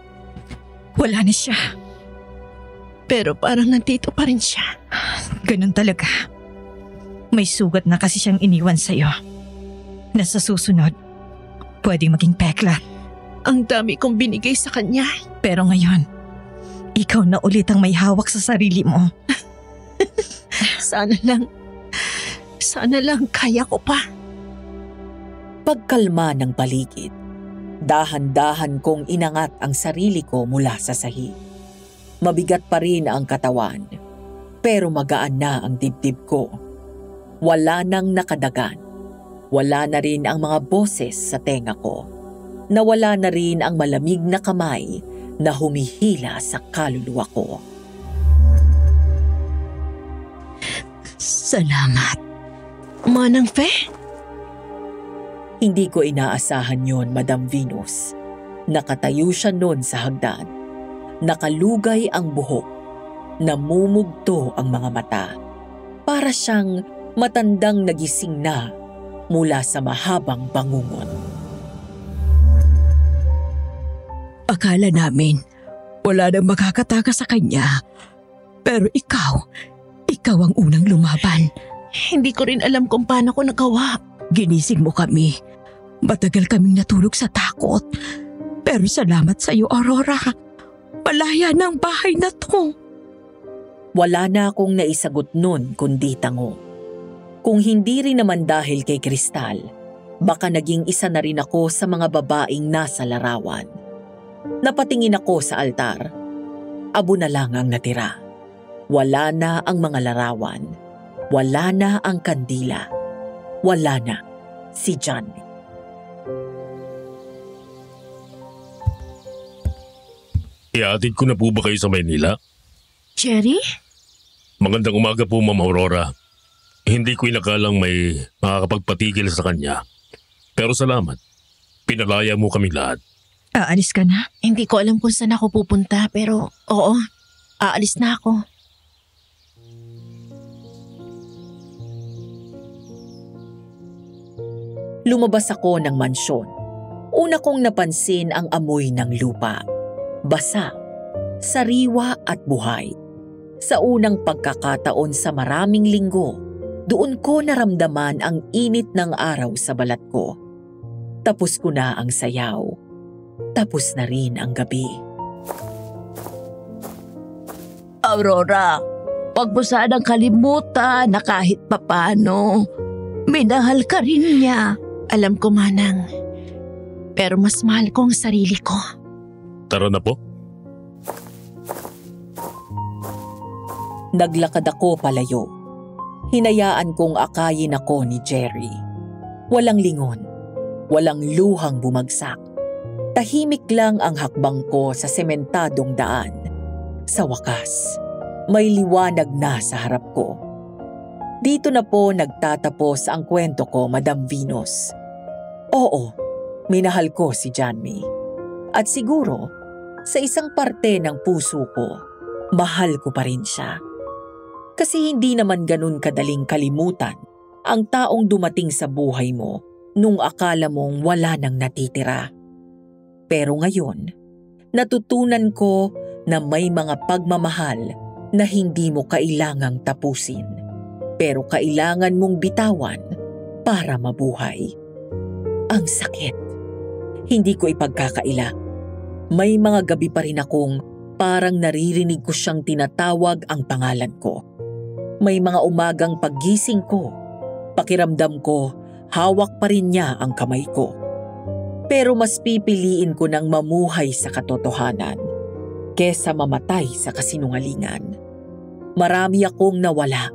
Wala na siya. Pero parang nandito pa rin siya. Ganun talaga. May sugat na kasi siyang iniwan sa'yo. Na sa susunod, pwedeng maging peklat. Ang dami kong binigay sa kanya. Pero ngayon, ikaw na ulit ang may hawak sa sarili mo. Sana lang kaya ko pa. Pagkalma ng paligid, dahan-dahan kong inangat ang sarili ko mula sa sahig. Mabigat pa rin ang katawan, pero magaan na ang dibdib ko. Wala nang nakadagan. Wala na rin ang mga boses sa tenga ko. Nawala na rin ang malamig na kamay na humihila sa kaluluwa ko. Salamat. Manang Fe? Hindi ko inaasahan yon, Madam Venus. Nakatayo siya noon sa hagdan. Nakalugay ang buhok. Namumugto ang mga mata. Para siyang matandang nagising na mula sa mahabang bangungot. Akala namin wala nang makakatakas sa kanya. Pero ikaw ang unang lumaban. Hindi ko rin alam kung paano ko nagawa. Ginising mo kami. Matagal kaming natulog sa takot. Pero salamat sa iyo, Aurora. Malaya na ang bahay na to. Wala na akong naisagot nun kundi tango. Kung hindi rin naman dahil kay Kristal, baka naging isa na rin ako sa mga babaeng nasa larawan. Napatingin ako sa altar. Abo na lang ang natira. Wala na ang mga larawan. Wala na ang kandila. Wala na si John. Iatid ko na po ba kayo sa Maynila? Jerry? Magandang umaga po, Ma'am Aurora. Hindi ko inakalang may makakapagpatigil sa kanya. Pero salamat. Pinalaya mo kami lahat. Aalis ka na? Hindi ko alam kung saan ako pupunta pero oo, aalis na ako. Lumabas ako ng mansyon. Una kong napansin ang amoy ng lupa. Basa, sariwa at buhay. Sa unang pagkakataon sa maraming linggo, doon ko naramdaman ang init ng araw sa balat ko. Tapos ko na ang sayaw. Tapos na rin ang gabi. Aurora, wag mo sanang kalimutan na kahit papano, minahal ka rin niya. Alam ko, Manang. Pero mas mahal ko ang sarili ko. Tara na po. Naglakad ako palayo. Hinayaan kong akayin ako ni Jerry. Walang lingon. Walang luhang bumagsak. Tahimik lang ang hakbang ko sa sementadong daan. Sa wakas, may liwanag na sa harap ko. Dito na po nagtatapos ang kwento ko, Madam Venus. Oo, minahal ko si Johnny. At siguro, sa isang parte ng puso ko, mahal ko pa rin siya. Kasi hindi naman ganun kadaling kalimutan ang taong dumating sa buhay mo nung akala mong wala nang natitira. Pero ngayon, natutunan ko na may mga pagmamahal na hindi mo kailangang tapusin. Pero kailangan mong bitawan para mabuhay. Ang sakit. Hindi ko ipagkakaila. May mga gabi pa rin akong parang naririnig ko siyang tinatawag ang pangalan ko. May mga umagang paggising ko, pakiramdam ko, hawak pa rin niya ang kamay ko. Pero mas pipiliin ko ng mamuhay sa katotohanan kesa mamatay sa kasinungalingan. Marami akong nawala.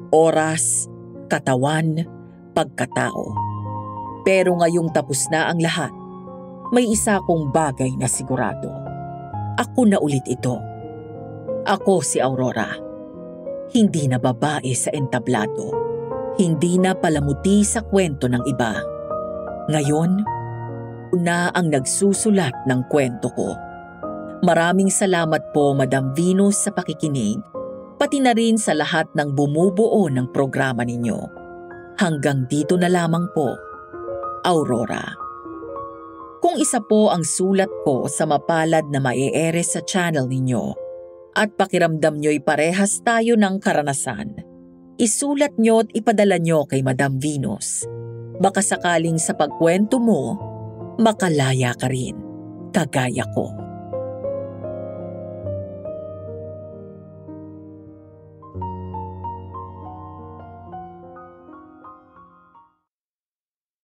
Oras, katawan, pagkatao. Pero ngayong tapos na ang lahat, may isa kong bagay na sigurado. Ako na ulit ito. Ako si Aurora. Hindi na babae sa entablado. Hindi na palamuti sa kwento ng iba. Ngayon, na ang nagsusulat ng kwento ko. Maraming salamat po, Madam Venus, sa pakikinig, pati na rin sa lahat ng bumubuo ng programa ninyo. Hanggang dito na lamang po, Aurora. Kung isa po ang sulat ko sa mapalad na mae-ere sa channel ninyo at pakiramdam nyo'y parehas tayo ng karanasan, isulat nyo at ipadala nyo kay Madam Venus. Baka sakaling sa pagkwento mo, makalaya ka rin, kagaya ko.